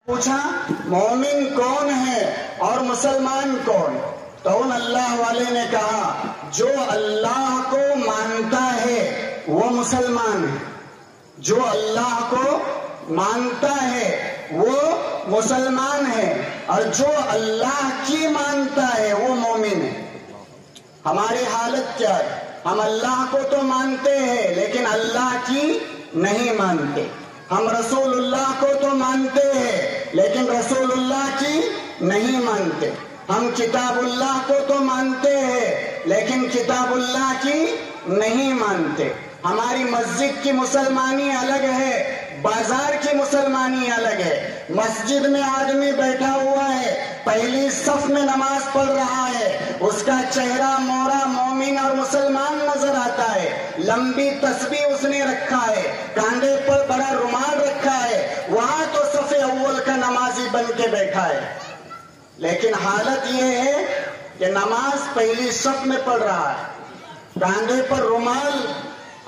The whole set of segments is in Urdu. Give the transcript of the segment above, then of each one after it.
پوچھا مومن کون ہے اور مسلمان کون؟ تو ان اللہ والے نے کہا جو اللہ کو مانتا ہے وہ مسلمان ہے، جو اللہ کو مانتا ہے وہ مسلمان ہے، اور جو اللہ کی مانتا ہے وہ مومن ہے۔ ہماری حالت کیا ہے؟ ہم اللہ کو تو مانتے ہیں لیکن اللہ کی نہیں مانتے، ہم رسول اللہ کو تو مانتے ہیں لیکن رسول اللہ کی نہیں مانتے، ہم کتاب اللہ کو تو مانتے ہیں لیکن کتاب اللہ کی نہیں مانتے۔ ہماری مسجد کی مسلمانی الگ ہے، بازار کی مسلمانی الگ ہے۔ مسجد میں آدمی بیٹھا ہوا ہے، پہلی صف میں نماز پڑھ رہا ہے، اس کا چہرہ مورا مومن اور مسلمان نظر آتا ہے، لمبی تسبیح اس نے رکھا ہے، کاندھے پر بڑا رومال رکھا ہے، وہاں تو صف اول کا نمازی بن کے بیٹھا ہے۔ لیکن حالت یہ ہے کہ نماز پہلی صف میں پڑھ رہا ہے، کاندھے پر رومال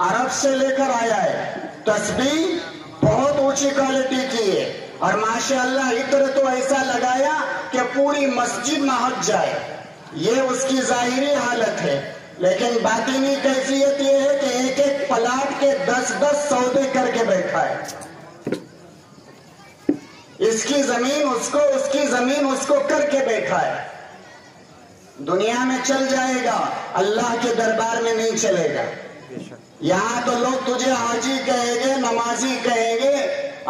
عرب سے لے کر آیا ہے، تسبیح بہت اونچی کوالٹی کی ہے، اور ماشاءاللہ عطر تو ایسا لگایا کہ پوری مسجد مہک جائے۔ یہ اس کی ظاہری حالت ہے، لیکن باطنی کیفیت یہ ہے کہ ایک ایک پلاٹ کے 10 سودے کر کے بیٹھا ہے۔ اس کی زمین اس کو، اس کی زمین اس کو کر کے بیٹھا ہے۔ دنیا میں چل جائے گا، اللہ کے دربار میں نہیں چلے گا۔ یہاں تو لوگ تجھے حاجی کہیں گے، نمازی کہیں گے،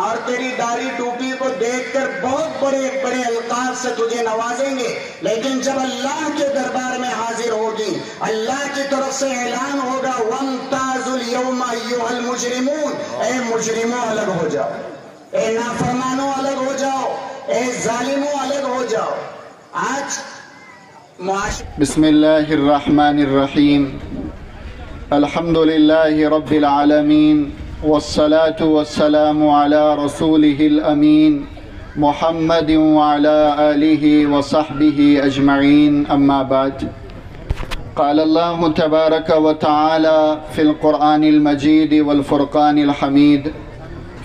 اور تیری داڑھی ٹوپی کو دیکھ کر بہت بڑے بڑے القاب سے تجھے نوازیں گے، لیکن جب اللہ کے دربار میں حاضر ہوگی، اللہ کی طرف سے اعلان ہوگا وَامْتَازُوا الْيَوْمَ أَيُّهَا الْمُجْرِمُونَ، اے مجرموں الگ ہو جاؤ، اے نافرمانوں الگ ہو جاؤ، اے ظالموں الگ ہو جاؤ۔ آج بسم اللہ الرحمن الرحیم، الحمد للہ رب العالمین، والصلاة والسلام على رسوله الأمین محمد وعلى آلہ وصحبہ اجمعین، اما بعد۔ قال اللہ تبارک وتعالی فی القرآن المجید والفرقان الحمید،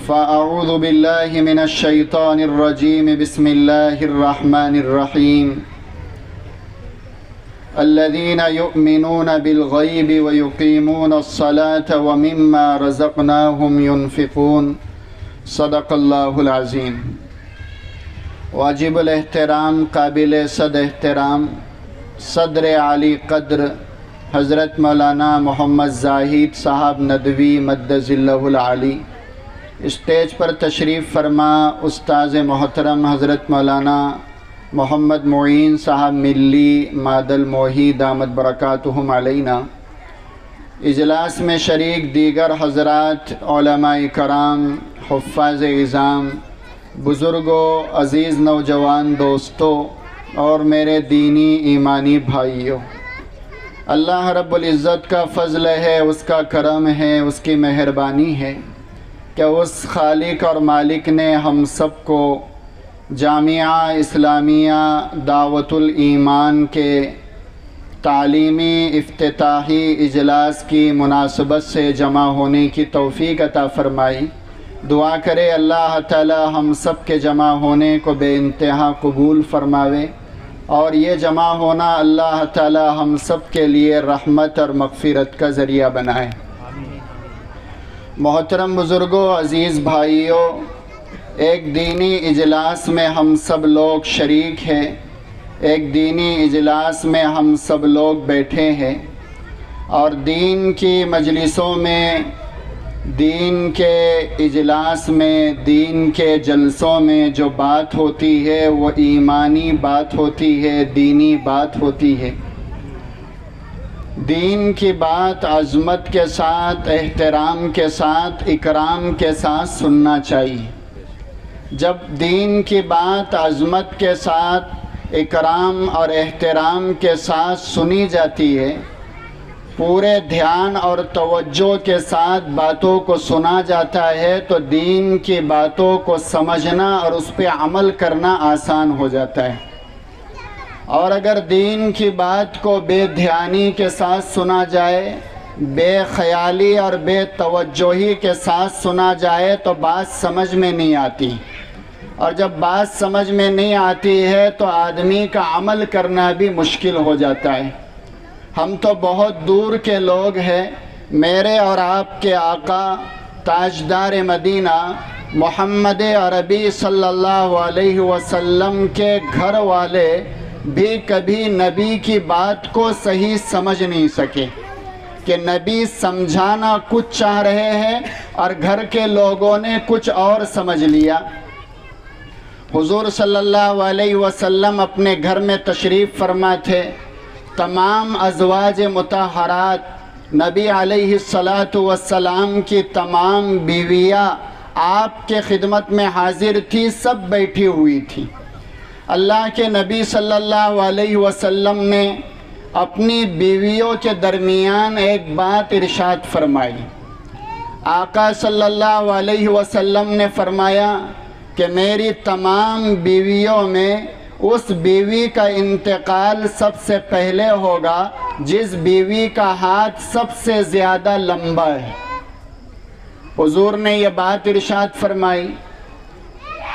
فأعوذ باللہ من الشیطان الرجیم، بسم اللہ الرحمن الرحیم، الذين يؤمنون بالغيب ويقيمون الصلاة ومما رزقناهم ينفقون، صدق اللہ العظیم۔ واجب الاحترام، قابل صد احترام صدر عالی قدر حضرت مولانا محمد زاہد صاحب ندوی مدظ اللہ العالی، اسٹیج پر تشریف فرما استاذ محترم حضرت مولانا محمد معین صاحب ملی مادل موہی دامت برکاتہم علینا، اجلاس میں شریک دیگر حضرات، علماء کرام، حفاظ اعظام، بزرگوں، عزیز نوجوان دوستوں اور میرے دینی ایمانی بھائیوں، اللہ رب العزت کا فضل ہے، اس کا کرم ہے، اس کی مہربانی ہے کہ اس خالق اور مالک نے ہم سب کو جامعہ اسلامیہ دعوت الایمان کے تعلیمی افتتاحی اجلاس کی مناسبت سے جمع ہونے کی توفیق عطا فرمائی۔ دعا کرے اللہ تعالی ہم سب کے جمع ہونے کو بے انتہا قبول فرماوے، اور یہ جمع ہونا اللہ تعالی ہم سب کے لیے رحمت اور مغفرت کا ذریعہ بنائے۔ محترم بزرگوں، عزیز بھائیوں، ایک دینی اجلاس میں ہم سب لوگ شریک ہیں، ایک دینی اجلاس میں ہم سب لوگ بیٹھے ہیں، اور دین کی مجلسوں میں، دین کے اجلاس میں، دین کے جلسوں میں جو بات ہوتی ہے وہ ایمانی بات ہوتی ہے، دینی بات ہوتی ہے۔ دین کی بات عظمت کے ساتھ، احترام کے ساتھ، اکرام کے ساتھ سننا چاہیے۔ جب دین کی بات عظمت کے ساتھ، اکرام اور احترام کے ساتھ سنی جاتی ہے، پورے دھیان اور توجہ کے ساتھ باتوں کو سنا جاتا ہے، تو دین کی باتوں کو سمجھنا اور اس پہ عمل کرنا آسان ہو جاتا ہے۔ اور اگر دین کی بات کو بے دھیانی کے ساتھ سنا جائے، بے خیالی اور بے توجہی کے ساتھ سنا جائے، تو بات سمجھ میں نہیں آتی، اور جب بات سمجھ میں نہیں آتی ہے تو آدمی کا عمل کرنا بھی مشکل ہو جاتا ہے۔ ہم تو بہت دور کے لوگ ہیں، میرے اور آپ کے آقا تاجدار مدینہ محمد عربی صلی اللہ علیہ وسلم کے گھر والے بھی کبھی نبی کی بات کو صحیح سمجھ نہیں سکے کہ نبی سمجھانا کچھ چاہ رہے ہیں اور گھر کے لوگوں نے کچھ اور سمجھ لیا۔ حضور صلی اللہ علیہ وسلم اپنے گھر میں تشریف فرما تھے، تمام ازواج مطہرات نبی علیہ السلام کی تمام بیویاں آپ کے خدمت میں حاضر تھی، سب بیٹھی ہوئی تھی۔ اللہ کے نبی صلی اللہ علیہ وسلم نے اپنی بیویوں کے درمیان ایک بات ارشاد فرمائی۔ آقا صلی اللہ علیہ وسلم نے فرمایا کہ میری تمام بیویوں میں اس بیوی کا انتقال سب سے پہلے ہوگا جس بیوی کا ہاتھ سب سے زیادہ لمبا ہے۔ حضور نے یہ بات ارشاد فرمائی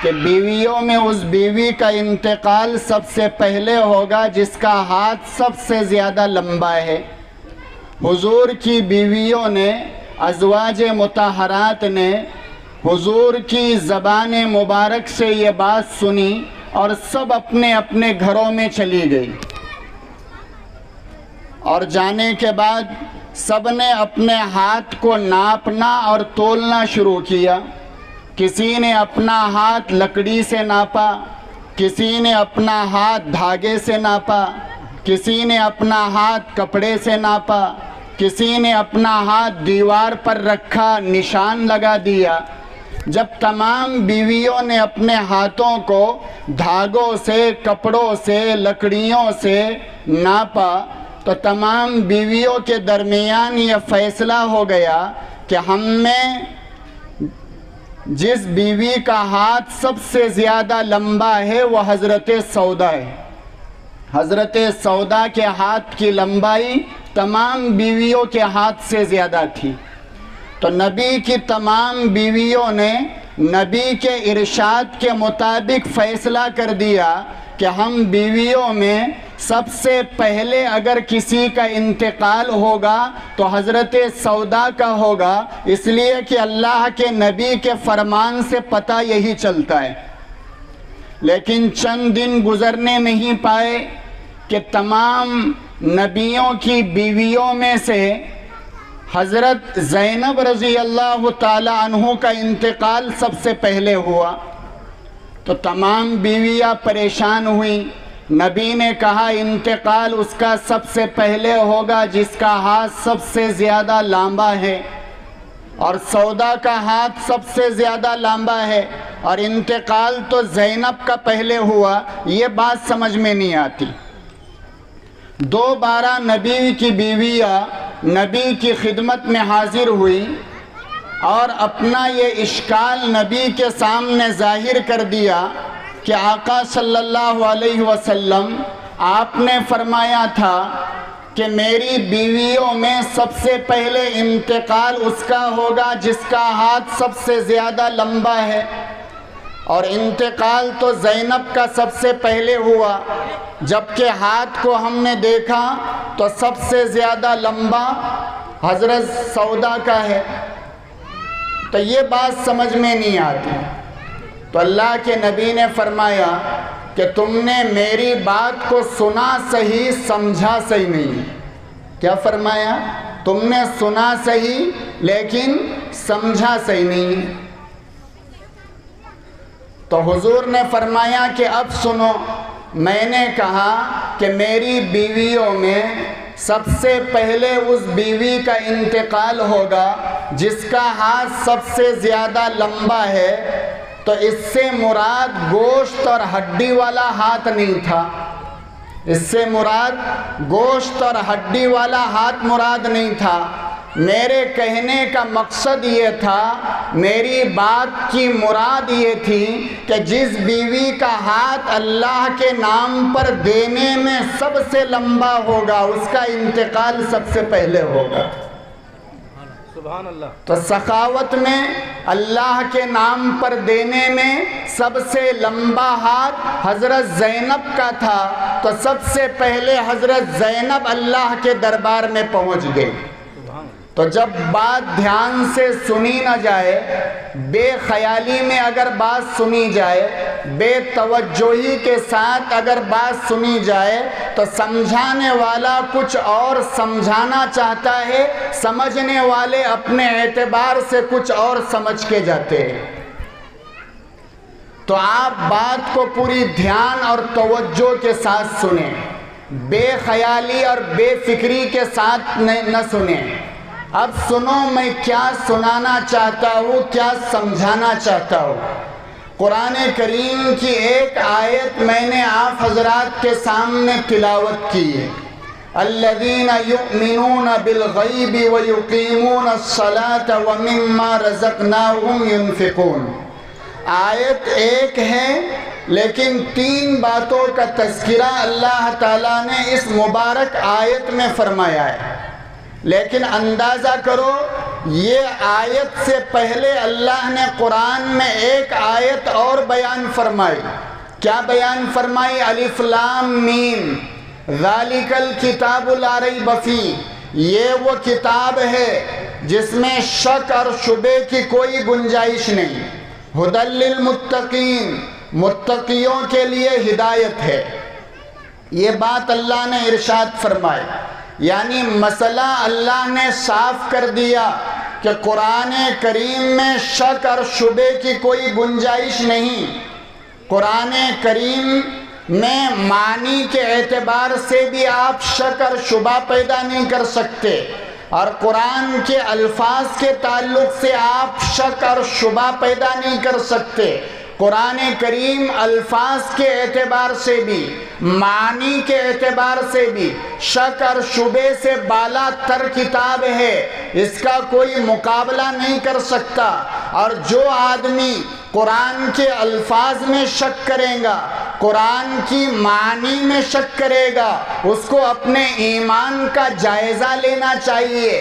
کہ بیویوں میں اس بیوی کا انتقال سب سے پہلے ہوگا جس کا ہاتھ سب سے زیادہ لمبا ہے۔ حضور کی بیویوں نے، ازواج مطہرات نے حضور کی زبان مبارک سے یہ بات سنی اور سب اپنے اپنے گھروں میں چلی گئی، اور جانے کے بعد سب نے اپنے ہاتھ کو ناپنا اور تولنا شروع کیا۔ کسی نے اپنا ہاتھ لکڑی سے ناپا، کسی نے اپنا ہاتھ دھاگے سے ناپا، کسی نے اپنا ہاتھ کپڑے سے ناپا، کسی نے اپنا ہاتھ دیوار پر رکھا، نشان لگا دیا۔ جب تمام بیویوں نے اپنے ہاتھوں کو دھاگوں سے، کپڑوں سے، لکڑیوں سے ناپا تو تمام بیویوں کے درمیان یہ فیصلہ ہو گیا کہ ہم میں جس بیوی کا ہاتھ سب سے زیادہ لمبا ہے وہ حضرت سودا ہے۔ حضرت سودا کے ہاتھ کی لمبائی تمام بیویوں کے ہاتھ سے زیادہ تھی۔ تو نبی کی تمام بیویوں نے نبی کے ارشاد کے مطابق فیصلہ کر دیا کہ ہم بیویوں میں سب سے پہلے اگر کسی کا انتقال ہوگا تو حضرت سودا کا ہوگا، اس لیے کہ اللہ کے نبی کے فرمان سے پتہ یہی چلتا ہے۔ لیکن چند دن گزرنے نہیں پائے کہ تمام نبیوں کی بیویوں میں سے حضرت زینب رضی اللہ تعالی عنہ کا انتقال سب سے پہلے ہوا۔ تو تمام بیویاں پریشان ہوئیں۔ نبی نے کہا انتقال اس کا سب سے پہلے ہوگا جس کا ہاتھ سب سے زیادہ لمبا ہے، اور سودا کا ہاتھ سب سے زیادہ لمبا ہے، اور انتقال تو زینب کا پہلے ہوا۔ یہ بات سمجھ میں نہیں آتی۔ دوبارہ نبی کی بیویاں نبی کی خدمت میں حاضر ہوئی اور اپنا یہ اشکال نبی کے سامنے ظاہر کر دیا کہ آقا صلی اللہ علیہ وسلم آپ نے فرمایا تھا کہ میری بیویوں میں سب سے پہلے انتقال اس کا ہوگا جس کا ہاتھ سب سے زیادہ لمبا ہے، اور انتقال تو زینب کا سب سے پہلے ہوا، جبکہ ہاتھ کو ہم نے دیکھا تو سب سے زیادہ لمبا حضرت سودا کا ہے۔ تو یہ بات سمجھ میں نہیں آتی۔ تو اللہ کے نبی نے فرمایا کہ تم نے میری بات کو سنا صحیح، سمجھا صحیح نہیں۔ کیا فرمایا؟ تم نے سنا صحیح لیکن سمجھا صحیح نہیں۔ تو حضور نے فرمایا کہ اب سنو، میں نے کہا کہ میری بیویوں میں سب سے پہلے اس بیوی کا انتقال ہوگا جس کا ہاتھ سب سے زیادہ لمبا ہے، تو اس سے مراد گوشت اور ہڈی والا ہاتھ نہیں تھا۔ اس سے مراد گوشت اور ہڈی والا ہاتھ مراد نہیں تھا۔ میرے کہنے کا مقصد یہ تھا، میری بات کی مراد یہ تھی کہ جس بیوی کا ہاتھ اللہ کے نام پر دینے میں سب سے لمبا ہوگا اس کا انتقال سب سے پہلے ہوگا۔ سبحان اللہ۔ تو سخاوت میں اللہ کے نام پر دینے میں سب سے لمبا ہاتھ حضرت زینب کا تھا، تو سب سے پہلے حضرت زینب اللہ کے دربار میں پہنچ گئی۔ تو جب بات دھیان سے سنی نہ جائے، بے خیالی میں اگر بات سنی جائے، بے توجہی کے ساتھ اگر بات سنی جائے، تو سمجھانے والا کچھ اور سمجھانا چاہتا ہے، سمجھنے والے اپنے اعتبار سے کچھ اور سمجھ کے جاتے ہیں۔ تو آپ بات کو پوری دھیان اور توجہ کے ساتھ سنیں، بے خیالی اور بے فکری کے ساتھ نہ سنیں۔ اب سنو میں کیا سنانا چاہتا ہوں، کیا سمجھانا چاہتا ہوں۔ قرآن کریم کی ایک آیت میں نے آپ حضرات کے سامنے تلاوت کی ہے۔ الذین یؤمنون بالغیب ویقیمون الصلاة ومما رزقناہم ینفقون۔ آیت ایک ہے، لیکن 3 باتوں کا تذکرہ اللہ تعالیٰ نے اس مبارک آیت میں فرمایا ہے۔ لیکن اندازہ کرو، یہ آیت سے پہلے اللہ نے قرآن میں ایک آیت اور بیان فرمائی۔ کیا بیان فرمائی؟ الف لام میم ذالک الکتاب لا ریب فیہ، یہ وہ کتاب ہے جس میں شک اور شبے کی کوئی گنجائش نہیں۔ ھدی للمتقین، متقیوں کے لیے ہدایت ہے۔ یہ بات اللہ نے ارشاد فرمائی، یعنی مسئلہ اللہ نے صاف کر دیا کہ قرآن کریم میں شک اور شبے کی کوئی گنجائش نہیں۔ قرآن کریم میں معنی کے اعتبار سے بھی آپ شک اور شبہ پیدا نہیں کر سکتے، اور قرآن کے الفاظ کے تعلق سے آپ شک اور شبہ پیدا نہیں کر سکتے۔ قرآن کریم الفاظ کے اعتبار سے بھی، معنی کے اعتبار سے بھی شک اور شبے سے بالا تر کتاب ہے، اس کا کوئی مقابلہ نہیں کر سکتا۔ اور جو آدمی قرآن کے الفاظ میں شک کرے گا، قرآن کی معنی میں شک کرے گا، اس کو اپنے ایمان کا جائزہ لینا چاہیے۔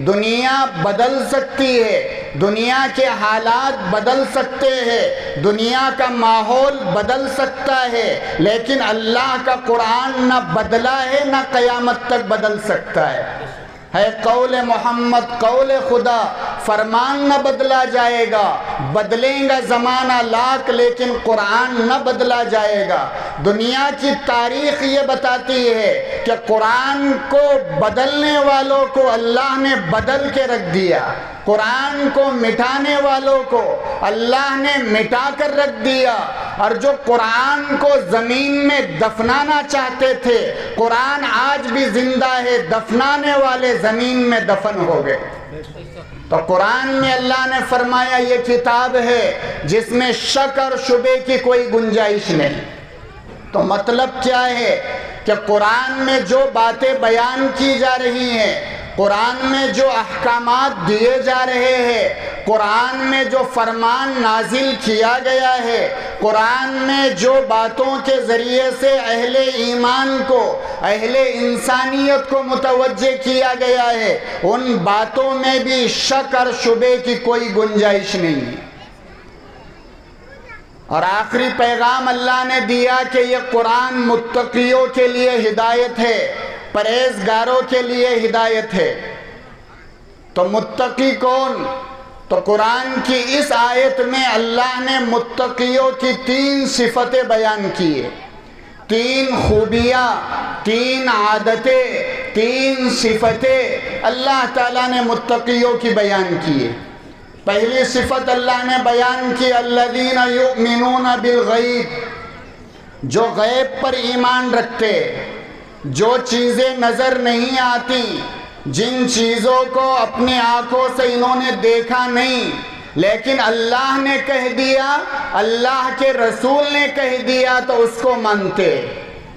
دنیا بدل سکتی ہے، دنیا کے حالات بدل سکتے ہیں، دنیا کا ماحول بدل سکتا ہے، لیکن اللہ کا قرآن نہ بدلا ہے، نہ قیامت تک بدل سکتا ہے۔ قول محمد قول خدا، فرمان نہ بدلا جائے گا، بدلیں گا زمانہ لاکھ لیکن قرآن نہ بدلا جائے گا۔ دنیا کی تاریخ یہ بتاتی ہے کہ قرآن کو بدلنے والوں کو اللہ نے بدل کے رکھ دیا، قرآن کو مٹانے والوں کو اللہ نے مٹا کر رکھ دیا، اور جو قرآن کو زمین میں دفنانا چاہتے تھے، قرآن آج بھی زندہ ہے، دفنانے والے زمین میں دفن ہو گئے۔ تو قرآن میں اللہ نے فرمایا یہ کتاب ہے جس میں شک اور شبے کی کوئی گنجائش نہیں۔ تو مطلب کیا ہے کہ قرآن میں جو باتیں بیان کی جا رہی ہیں، قرآن میں جو احکامات دیے جا رہے ہیں، قرآن میں جو فرمان نازل کیا گیا ہے، قرآن میں جو باتوں کے ذریعے سے اہل ایمان کو، اہل انسانیت کو متوجہ کیا گیا ہے، ان باتوں میں بھی شک اور شبے کی کوئی گنجائش نہیں ہے۔ اور آخری پیغام اللہ نے دیا کہ یہ قرآن متقیوں کے لیے ہدایت ہے، پرہیزگاروں کے لیے ہدایت ہے۔ تو متقی کون؟ تو قرآن کی اس آیت میں اللہ نے متقیوں کی 3 صفتیں بیان کی ہیں، 3 خوبیاں، 3 عادتیں، 3 صفتیں اللہ تعالیٰ نے متقیوں کی بیان کی ہیں۔ پہلی صفت اللہ نے بیان کی الذین یؤمنون بالغیب، جو غیب پر ایمان رکھتے، جو چیزیں نظر نہیں آتی، جن چیزوں کو اپنی آنکھوں سے انہوں نے دیکھا نہیں، لیکن اللہ نے کہہ دیا، اللہ کے رسول نے کہہ دیا تو اس کو مانتے،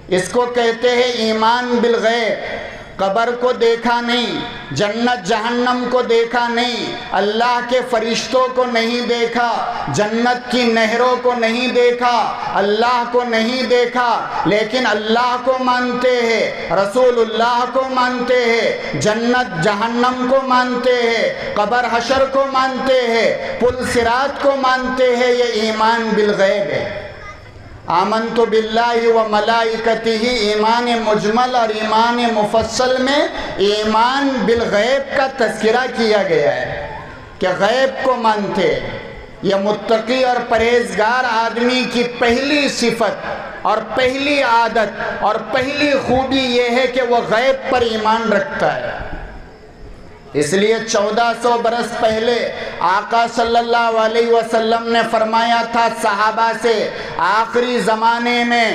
اس کو کہتے ہیں ایمان بالغیب۔ قبر کو دیکھا نہیں، جنت جہنم کو دیکھا نہیں، اللہ کے فرشتوں کو نہیں دیکھا، جنت کی نہروں کو نہیں دیکھا، اللہ کو نہیں دیکھا، لیکن اللہ کو مانتے ہیں، رسول اللہ کو مانتے ہیں، جنت جہنم کو مانتے ہیں، قبر حشر کو مانتے ہیں، پل صراط کو مانتے ہیں، یہ ایمان بالغیب ہے۔ آمنت باللہ و ملائکتہ، ایمان مجمل اور ایمان مفصل میں ایمان بالغیب کا تذکرہ کیا گیا ہے کہ غیب کو مانتے۔ یہ متقی اور پرہیزگار آدمی کی پہلی صفت اور پہلی عادت اور پہلی خوبی یہ ہے کہ وہ غیب پر ایمان رکھتا ہے۔ اس لیے 1400 برس پہلے آقا صلی اللہ علیہ وسلم نے فرمایا تھا صحابہ سے، آخری زمانے میں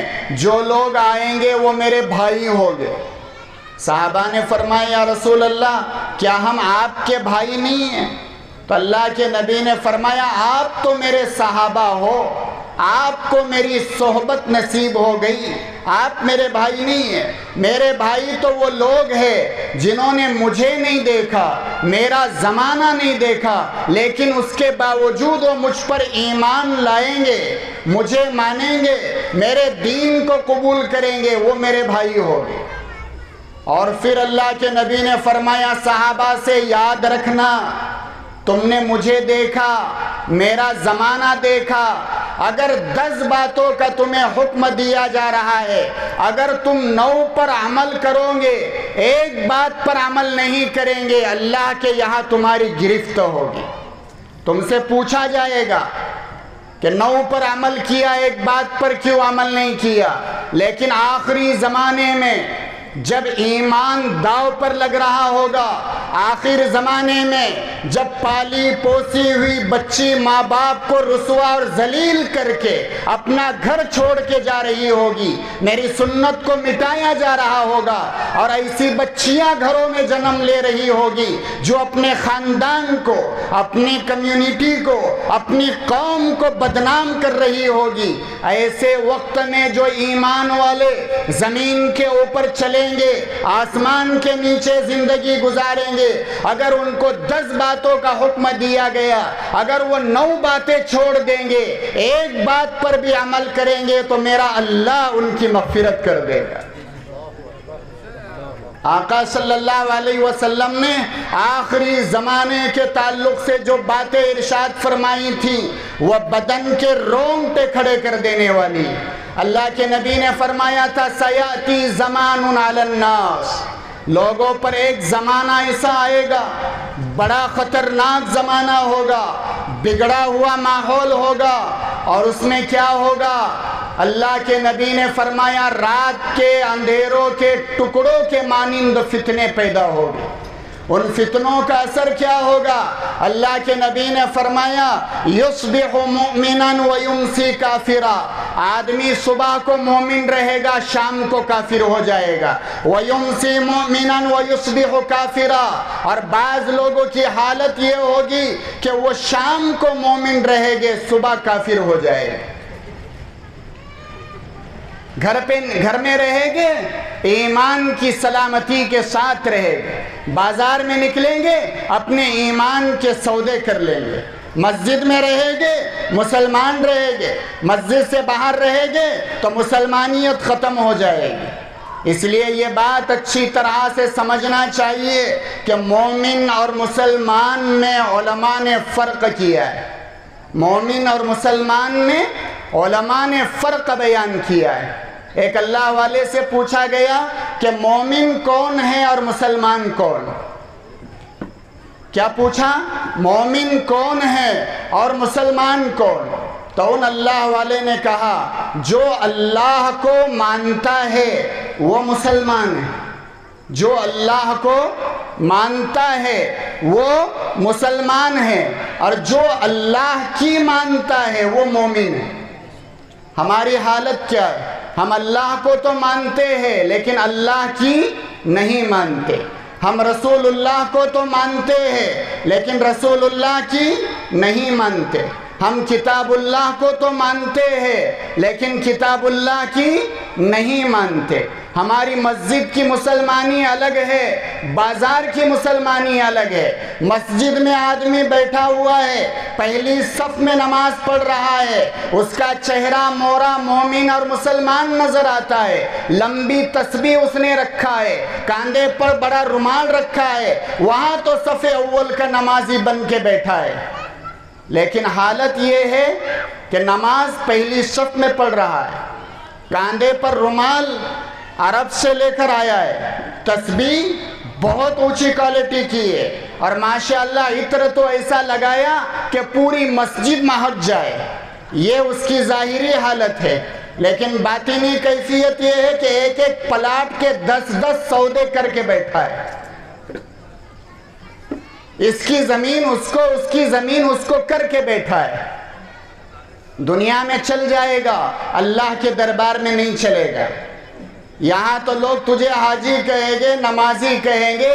جو لوگ آئیں گے وہ میرے بھائی ہوں گے۔ صحابہ نے فرمایا یا رسول اللہ کیا ہم آپ کے بھائی نہیں ہیں؟ تو اللہ کے نبی نے فرمایا آپ تو میرے صحابہ ہو، آپ کو میری صحبت نصیب ہو گئی، آپ میرے بھائی نہیں ہیں۔ میرے بھائی تو وہ لوگ ہیں جنہوں نے مجھے نہیں دیکھا، میرا زمانہ نہیں دیکھا، لیکن اس کے باوجود وہ مجھ پر ایمان لائیں گے، مجھے مانیں گے، میرے دین کو قبول کریں گے، وہ میرے بھائی ہوں گے۔ اور پھر اللہ کے نبی نے فرمایا صحابہ سے یاد رکھنا، تم نے مجھے دیکھا، میرا زمانہ دیکھا، اگر 10 باتوں کا تمہیں حکم دیا جا رہا ہے، اگر تم 9 پر عمل کرو گے، ایک بات پر عمل نہیں کریں گے، اللہ کے یہاں تمہاری گرفت ہوگی۔ تم سے پوچھا جائے گا کہ 9 پر عمل کیا، ایک بات پر کیوں عمل نہیں کیا؟ لیکن آخری زمانے میں جب ایمان داؤ پر لگ رہا ہوگا، آخر زمانے میں جب پالی پوسی ہوئی بچی ماں باپ کو رسوا اور ذلیل کر کے اپنا گھر چھوڑ کے جا رہی ہوگی، میری سنت کو مٹایا جا رہا ہوگا، اور ایسی بچیاں گھروں میں جنم لے رہی ہوگی جو اپنے خاندان کو، اپنی کمیونٹی کو، اپنی قوم کو بدنام کر رہی ہوگی، ایسے وقت میں جو ایمان والے زمین کے اوپر چلے گے، آسمان کے نیچے زندگی گزاریں گے، اگر ان کو 10 باتوں کا حکم دیا گیا، اگر وہ 9 باتیں چھوڑ دیں گے، ایک بات پر بھی عمل کریں گے تو میرا اللہ ان کی مغفرت کر دے گا۔ آقا صلی اللہ علیہ وسلم نے آخری زمانے کے تعلق سے جو باتیں ارشاد فرمائی تھی وہ بدن کے رونگٹے کھڑے کر دینے والی۔ اللہ کے نبی نے فرمایا تھا سیاتی زمان علی الناس، لوگوں پر ایک زمانہ ایسا آئے گا، بڑا خطرناک زمانہ ہوگا، بگڑا ہوا ماحول ہوگا، اور اس میں کیا ہوگا؟ اللہ کے نبی نے فرمایا رات کے اندھیروں کے ٹکڑوں کے مانند فتنے پیدا ہوگے۔ ان فتنوں کا اثر کیا ہوگا؟ اللہ کے نبی نے فرمایا یصبح مؤمنا ویمسی کافرا، آدمی صبح کو مومن رہے گا، شام کو کافر ہو جائے گا، ویمسی مؤمنا ویصبح کافرا، اور بعض لوگوں کی حالت یہ ہوگی کہ وہ شام کو مومن رہے گے، صبح کافر ہو جائے گا۔ گھر میں رہے گے، ایمان کی سلامتی کے ساتھ رہے گے، بازار میں نکلیں گے اپنے ایمان کے سودے کر لیں گے، مسجد میں رہے گے مسلمان رہے گے، مسجد سے باہر رہے گے تو مسلمانیت ختم ہو جائے گی۔ اس لیے یہ بات اچھی طرح سے سمجھنا چاہیے کہ مومن اور مسلمان میں علماء نے فرق کیا ہے، مومن اور مسلمان میں علماء نے فرق بیان کیا ہے۔ ایک اللہ والے سے پوچھا گیا کہ مومن کون ہے اور مسلمان کون؟ کیا پوچھا؟ مومن کون ہے اور مسلمان کون؟ تو ان اللہ والے نے کہا جو اللہ کو مانتا ہے وہ مسلمان ہے، جو اللہ کو مانتا ہے وہ مسلمان ہے، اور جو اللہ کی مانتا ہے وہ مومن ہے۔ ہماری حالت کیا ہے؟ ہم اللہ کو تو مانتے ہیں لیکن اللہ کی نہیں مانتے، ہم رسول اللہ کو تو مانتے ہیں لیکن رسول اللہ کی نہیں مانتے، ہم کتاب اللہ کو تو مانتے ہیں لیکن کتاب اللہ کی نہیں مانتے، ہماری مسجد کی مسلمانی الگ ہے، بازار کی مسلمانی الگ ہے۔ مسجد میں آدمی بیٹھا ہوا ہے، پہلی صف میں نماز پڑھ رہا ہے، اس کا چہرہ مورا مومن اور مسلمان نظر آتا ہے، لمبی تسبیح اس نے رکھا ہے، کاندھے پر بڑا رومال رکھا ہے، وہاں تو صف اول کا نمازی بن کے بیٹھا ہے۔ لیکن حالت یہ ہے کہ نماز پہلی صف میں پڑھ رہا ہے، کاندھے پر رومال عرب سے لے کر آیا ہے، تسبیح بہت اونچی کوالٹی کی ہے، اور ماشاءاللہ عطر تو ایسا لگایا کہ پوری مسجد مہک جائے۔ یہ اس کی ظاہری حالت ہے، لیکن باطنی کیفیت یہ ہے کہ ایک ایک پلاٹ کے 10 سودے کر کے بیٹھا ہے۔ اس کی زمین اس کو، اس کی زمین اس کو کر کے بیٹھا ہے۔ دنیا میں چل جائے گا، اللہ کے دربار میں نہیں چلے گا۔ یہاں تو لوگ تجھے حاجی کہیں گے، نمازی کہیں گے،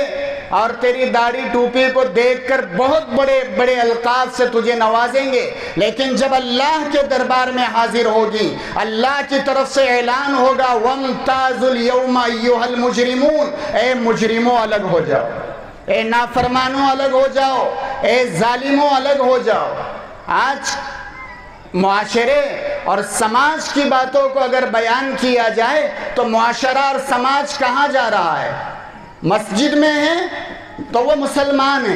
اور تیری داڑھی ٹوپی کو دیکھ کر بہت بڑے بڑے القاب سے تجھے نوازیں گے، لیکن جب اللہ کے دربار میں حاضر ہوگی، اللہ کی طرف سے اعلان ہوگا وَامْتَازُوا الْيَوْمَ أَيُّهَا الْمُجْرِمُونَ، اے مجرموں الگ ہو جاؤ، اے نافرمانوں الگ ہو جاؤ، اے ظالموں الگ ہو جاؤ۔ آج معاشرے اور سماج کی باتوں کو اگر بیان کیا جائے تو معاشرہ اور سماج کہاں جا رہا ہے؟ مسجد میں ہے تو وہ مسلمان ہے،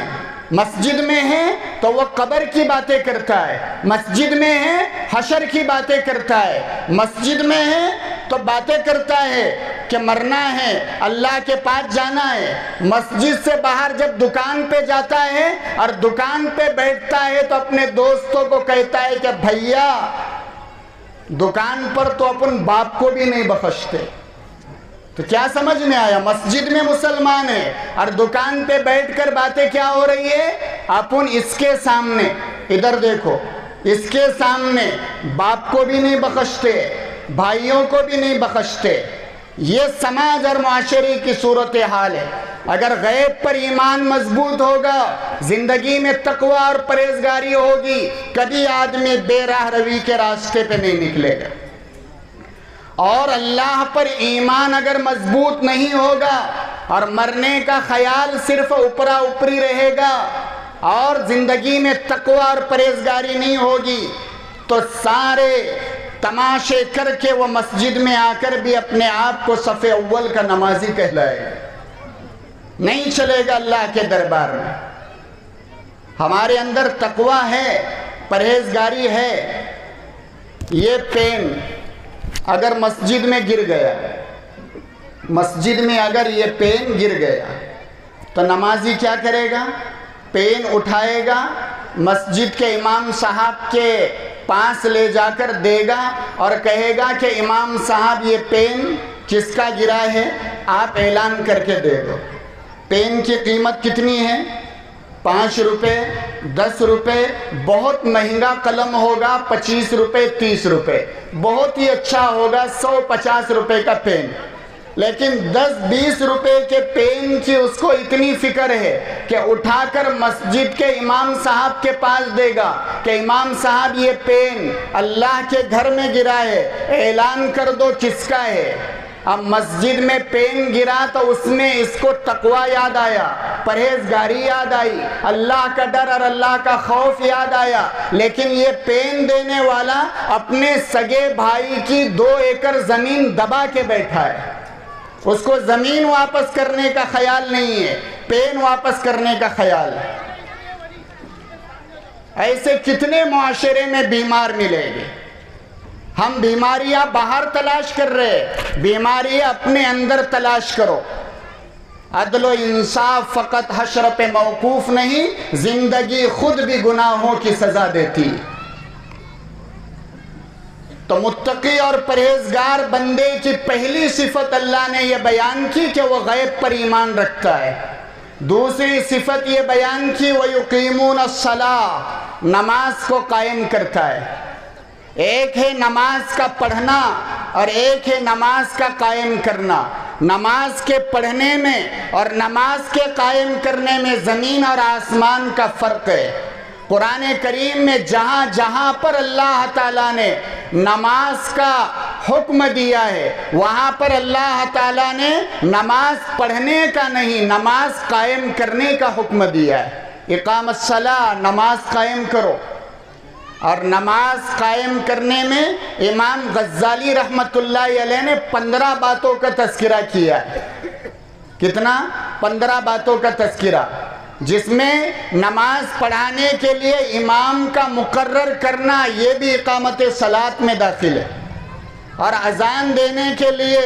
مسجد میں ہے تو وہ قبر کی باتیں کرتا ہے، مسجد میں ہے حشر کی باتیں کرتا ہے، مسجد میں ہے تو باتیں کرتا ہے کہ مرنا ہے، اللہ کے پاس جانا ہے۔ مسجد سے باہر جب دکان پہ جاتا ہے اور دکان پہ بیٹھتا ہے تو اپنے دوستوں کو کہتا ہے کہ بھیا دکان پر تو اپن باپ کو بھی نہیں بخشتے۔ تو کیا سمجھ میں آیا؟ مسجد میں مسلمان ہے اور دکان پہ بیٹھ کر باتیں کیا ہو رہی ہے؟ اپن اس کے سامنے، ادھر دیکھو، اس کے سامنے باپ کو بھی نہیں بخشتے، بھائیوں کو بھی نہیں بخشتے۔ یہ سماج اور معاشرے کی صورتحال ہے۔ اگر غیب پر ایمان مضبوط ہوگا، زندگی میں تقوی اور پرہیزگاری ہوگی، کبھی آدمی بے راہ روی کے راستے پہ نہیں نکلے گا۔ اور اللہ پر ایمان اگر مضبوط نہیں ہوگا اور مرنے کا خیال صرف اوپرا اوپری رہے گا اور زندگی میں تقوی اور پرہیزگاری نہیں ہوگی تو سارے تماشے کر کے وہ مسجد میں آ کر بھی اپنے آپ کو صف اول کا نمازی کہلائے گا، نہیں چلے گا اللہ کے دربار میں۔ ہمارے اندر تقوی ہے، پرہیزگاری ہے۔ یہ پین اگر مسجد میں گر گیا، مسجد میں اگر یہ پین گر گیا تو نمازی کیا کرے گا؟ پین اٹھائے گا، مسجد کے امام صاحب کے پاس لے جا کر دے گا اور کہے گا کہ امام صاحب یہ پین کس کا گرا ہے، آپ اعلان کر کے دے دو۔ پین کی قیمت کتنی ہے؟ 5 روپے، 10 روپے، بہت مہنگا قلم ہوگا 25 روپے، 30 روپے، بہت ہی اچھا ہوگا 150 روپے کا پین۔ لیکن 10-20 روپے کے پین کی اس کو اتنی فکر ہے کہ اٹھا کر مسجد کے امام صاحب کے پاس دے گا کہ امام صاحب یہ پین اللہ کے گھر میں گرا ہے، اعلان کر دو کس کا ہے۔ اب مسجد میں پین گرا تو اس میں اس کو تقوی یاد آیا، پرہیزگاری یاد آئی، اللہ کا ڈر اور اللہ کا خوف یاد آیا، لیکن یہ پین دینے والا اپنے سگے بھائی کی 2 ایکڑ زمین دبا کے بیٹھا ہے۔ اس کو زمین واپس کرنے کا خیال نہیں ہے، پین واپس کرنے کا خیال ہے۔ ایسے کتنے معاشرے میں بیمار ملیں گے؟ ہم بیماریاں باہر تلاش کر رہے، بیماریاں اپنے اندر تلاش کرو۔ عدل و انصاف فقط حشر پہ موقوف نہیں، زندگی خود بھی گناہوں کی سزا دیتی۔ تو متقی اور پرہیزگار بندے کی پہلی صفت اللہ نے یہ بیان کی کہ وہ غیب پر ایمان رکھتا ہے۔ دوسری صفت یہ بیان کی وَيُقِيمُونَ الصَّلَاةَ، نماز کو قائم کرتا ہے۔ ایک ہے نماز کا پڑھنا اور ایک ہے نماز کا قائم کرنا۔ نماز کے پڑھنے میں اور نماز کے قائم کرنے میں زمین اور آسمان کا فرق ہے۔ قرآن کریم میں جہاں جہاں پر اللہ تعالیٰ نے نماز کا حکم دیا ہے وہاں پر اللہ تعالیٰ نے نماز پڑھنے کا نہیں، نماز قائم کرنے کا حکم دیا ہے۔ اقام الصلاۃ، نماز قائم کرو۔ اور نماز قائم کرنے میں امام غزالی رحمت اللہ علیہ نے 15 باتوں کا تذکرہ کیا ہے۔ کتنا؟ 15 باتوں کا تذکرہ، جس میں نماز پڑھانے کے لیے امام کا مقرر کرنا یہ بھی اقامت صلاۃ میں داخل ہے، اور اذان دینے کے لیے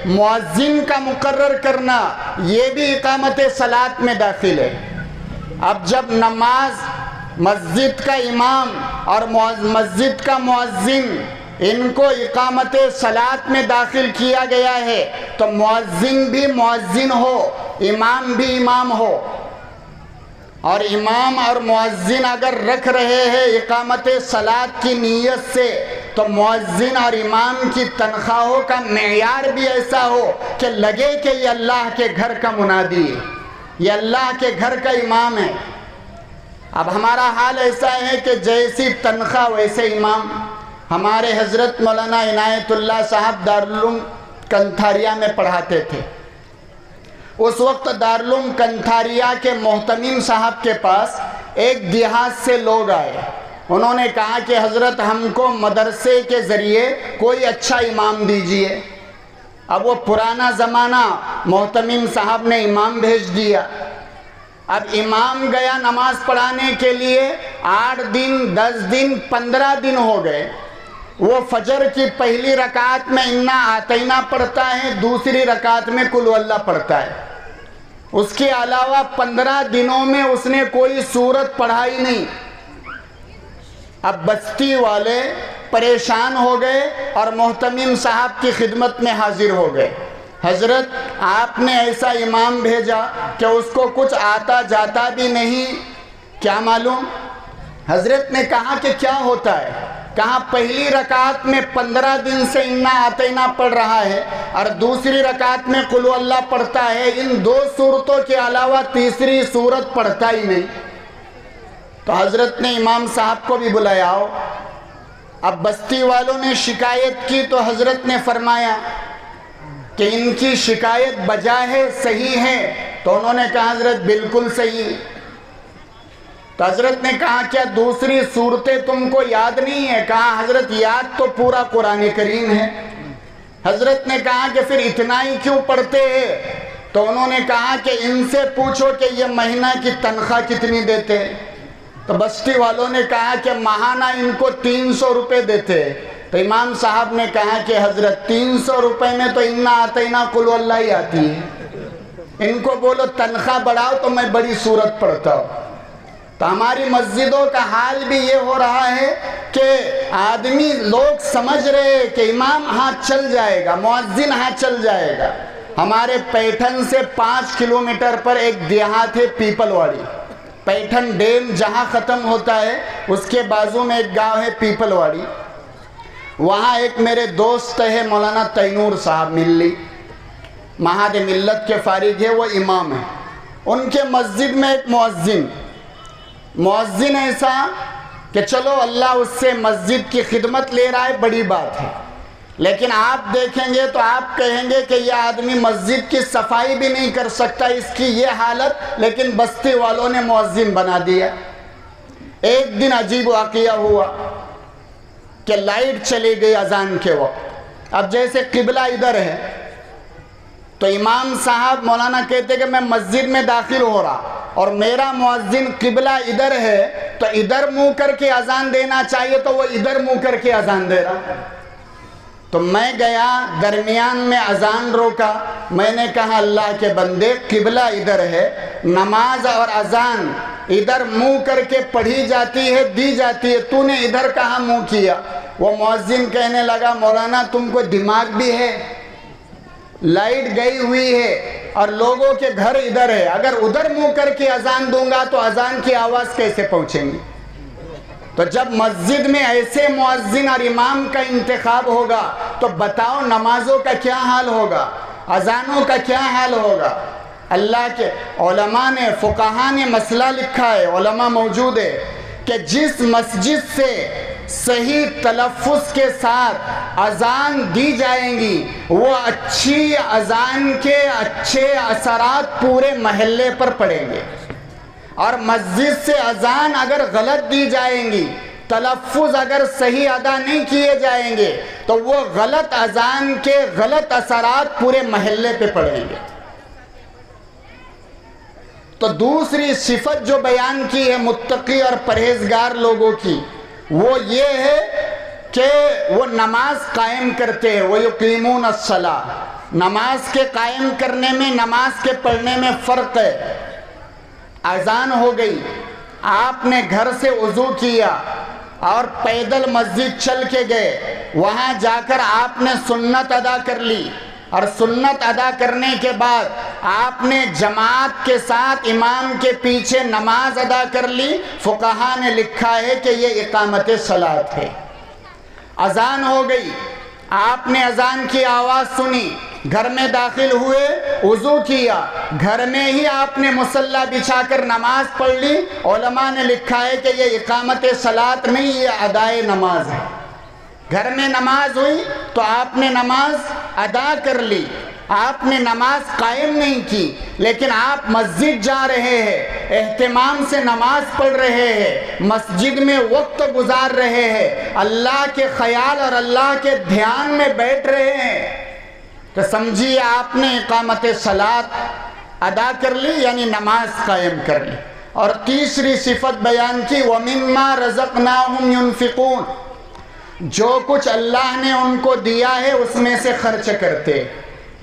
مؤذن کا مقرر کرنا یہ بھی اقامت صلاۃ میں داخل ہے۔ اب جب نماز مسجد کا امام اور مسجد کا مؤذن ان کو اقامت صلاۃ میں داخل کیا گیا ہے تو مؤذن بھی مؤذن ہو، امام بھی امام ہو، اور امام اور مؤذن اگر رکھ رہے ہیں اقامت صلاۃ کی نیت سے تو مؤذن اور امام کی تنخواہوں کا معیار بھی ایسا ہو کہ لگے کہ یہ اللہ کے گھر کا منادی ہے، یہ اللہ کے گھر کا امام ہے۔ اب ہمارا حال ایسا ہے کہ جیسی تنخواہ ویسے امام۔ ہمارے حضرت مولانا عنایت اللہ صاحب دارالعلوم کنتھاریہ میں پڑھاتے تھے۔ اس وقت دارالعلوم کنتھاریہ کے محتمم صاحب کے پاس ایک دیہات سے لوگ آئے، انہوں نے کہا کہ حضرت ہم کو مدرسے کے ذریعے کوئی اچھا امام دیجئے۔ اب وہ پرانا زمانہ، محتمم صاحب نے امام بھیج دیا۔ اب امام گیا نماز پڑھانے کے لیے، 8 دن 10 دن 15 دن ہو گئے، وہ فجر کی پہلی رکعت میں انا آتینا پڑھتا ہے، دوسری رکعت میں قل ہو اللہ پڑھتا ہے، اس کے علاوہ 15 دنوں میں اس نے کوئی سورت پڑھائی نہیں۔ اب بستی والے پریشان ہو گئے اور محتمم صاحب کی خدمت میں حاضر ہو گئے۔ حضرت آپ نے ایسا امام بھیجا کہ اس کو کچھ آتا جاتا بھی نہیں، کیا معلوم؟ حضرت نے کہا کہ کیا ہوتا ہے؟ کہا پہلی رکعت میں 15 دن سے انا آتینا پڑھ رہا ہے اور دوسری رکعت میں قل ہو اللہ پڑھتا ہے، ان 2 صورتوں کے علاوہ تیسری صورت پڑھتا ہی نہیں۔ تو حضرت نے امام صاحب کو بھی بلایا۔ اب بستی والوں نے شکایت کی تو حضرت نے فرمایا کہ ان کی شکایت بجا ہے، صحیح ہے؟ تو انہوں نے کہا حضرت بالکل صحیح۔ تو حضرت نے کہا کیا دوسری صورتیں تم کو یاد نہیں ہے؟ کہا حضرت یاد تو پورا قرآن کریم ہے۔ حضرت نے کہا کہ پھر اتنا ہی کیوں پڑھتے ہیں؟ تو انہوں نے کہا کہ ان سے پوچھو کہ یہ مہینہ کی تنخواہ کتنی دیتے ہیں۔ تو بستی والوں نے کہا کہ ماہانہ ان کو 300 روپے دیتے ہیں۔ تو امام صاحب نے کہا کہ حضرت 300 روپے میں تو انا آتینا قل ہو اللہ ہی آتی ہے، ان کو بولو تنخواہ بڑھاؤ تو میں بڑی صورت پڑھتا ہوں۔ تو ہماری مسجدوں کا حال بھی یہ ہو رہا ہے کہ آدمی لوگ سمجھ رہے ہیں کہ امام ہاں چل جائے گا، مؤذن ہاں چل جائے گا۔ ہمارے پیٹھن سے 5 کلومیٹر پر ایک دیہات ہے پیپل واڑی، پیٹھن ڈیم جہاں ختم ہوتا ہے اس کے بازو میں ایک گاؤں ہے پیپل واڑی۔ وہاں ایک میرے دوست ہے مولانا تینور صاحب ملی، مہاد ملت کے فارغ ہے، وہ امام ہے۔ ان کے مسجد میں ایک مؤذن ایسا کہ چلو اللہ اس سے مسجد کی خدمت لے رہا ہے، بڑی بات ہے، لیکن آپ دیکھیں گے تو آپ کہیں گے کہ یہ آدمی مسجد کی صفائی بھی نہیں کر سکتا، اس کی یہ حالت، لیکن بستی والوں نے مؤذن بنا دیا۔ ایک دن عجیب واقعہ ہوا کہ لائٹ چلی گئی اذان کے وقت۔ اب جیسے قبلہ ادھر ہے تو امام صاحب مولانا کہتے کہ میں مسجد میں داخل ہو رہا اور میرا مؤذن قبلہ ادھر ہے تو ادھر منہ کر کے اذان دینا چاہیے، تو وہ ادھر منہ کر کے اذان دے رہا۔ تو میں گیا درمیان میں اذان روکا، میں نے کہا اللہ کے بندے قبلہ ادھر ہے، نماز اور اذان ادھر منہ کر کے پڑھی جاتی ہے، دی جاتی ہے، تو نے ادھر کہاں منہ کیا؟ وہ مؤذن کہنے لگا مولانا تم کو دماغ بھی ہے، لائٹ گئی ہوئی ہے اور لوگوں کے گھر ادھر ہے، اگر ادھر منہ کر کے اذان دوں گا تو اذان کی آواز کیسے پہنچیں گی؟ تو جب مسجد میں ایسے مؤذن اور امام کا انتخاب ہوگا تو بتاؤ نمازوں کا کیا حال ہوگا، اذانوں کا کیا حال ہوگا؟ اللہ کے علماء نے، فقہاء نے مسئلہ لکھا ہے، علماء موجود ہے، کہ جس مسجد سے صحیح تلفظ کے ساتھ اذان دی جائیں گی وہ اچھی اذان کے اچھے اثرات پورے محلے پر پڑیں گے، اور مسجد سے اذان اگر غلط دی جائیں گی، تلفظ اگر صحیح ادا نہیں کیے جائیں گے تو وہ غلط اذان کے غلط اثرات پورے محلے پہ پڑیں گے۔ تو دوسری صفت جو بیان کی ہے متقی اور پرہیزگار لوگوں کی، وہ یہ ہے کہ وہ نماز قائم کرتے ہیں، وَيُقِيمُونَ الصَّلَاةَ۔ نماز کے قائم کرنے میں، نماز کے پڑھنے میں فرق ہے۔ اذان ہو گئی، آپ نے گھر سے وضو کیا اور پیدل مسجد چل کے گئے، وہاں جا کر آپ نے سنت ادا کر لی، اور سنت ادا کرنے کے بعد آپ نے جماعت کے ساتھ امام کے پیچھے نماز ادا کر لی، فقہا نے لکھا ہے کہ یہ اقامت صلاۃ ہے۔ اذان ہو گئی، آپ نے اذان کی آواز سنی، گھر میں داخل ہوئے، وضو کیا، گھر میں ہی آپ نے مصلی بچھا کر نماز پڑھ لی، علماء نے لکھا ہے کہ یہ اقامت صلاۃ نہیں، یہ ادائے نماز ہے۔ گھر میں نماز ہوئی تو آپ نے نماز ادا کر لی، آپ نے نماز قائم نہیں کی، لیکن آپ مسجد جا رہے ہیں، اہتمام سے نماز پڑھ رہے ہیں، مسجد میں وقت گزار رہے ہیں، اللہ کے خیال اور اللہ کے دھیان میں بیٹھ رہے ہیں، تو سمجھیے آپ نے اقامت صلاۃ ادا کر لی، یعنی نماز قائم کر لی۔ اور تیسری صفت بیان کی، وَمِمَّا رَزَقْنَاهُمْ يُنْفِقُونَ، جو کچھ اللہ نے ان کو دیا ہے اس میں سے خرچ کرتے۔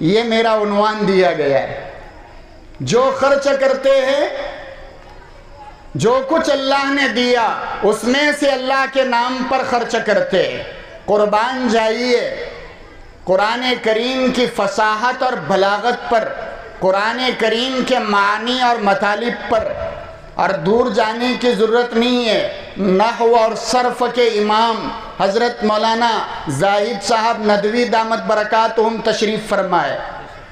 یہ میرا عنوان دیا گیا ہے، جو خرچ کرتے ہیں، جو کچھ اللہ نے دیا اس میں سے اللہ کے نام پر خرچ کرتے۔ قربان جائیے قرآن کریم کی فصاحت اور بلاغت پر، قرآن کریم کے معنی اور مطالب پر، اور دور جانے کی ضرورت نہیں ہے۔ نحو اور صرف کے امام حضرت مولانا زاہد صاحب ندوی دامت برکاتہم تشریف فرمائے،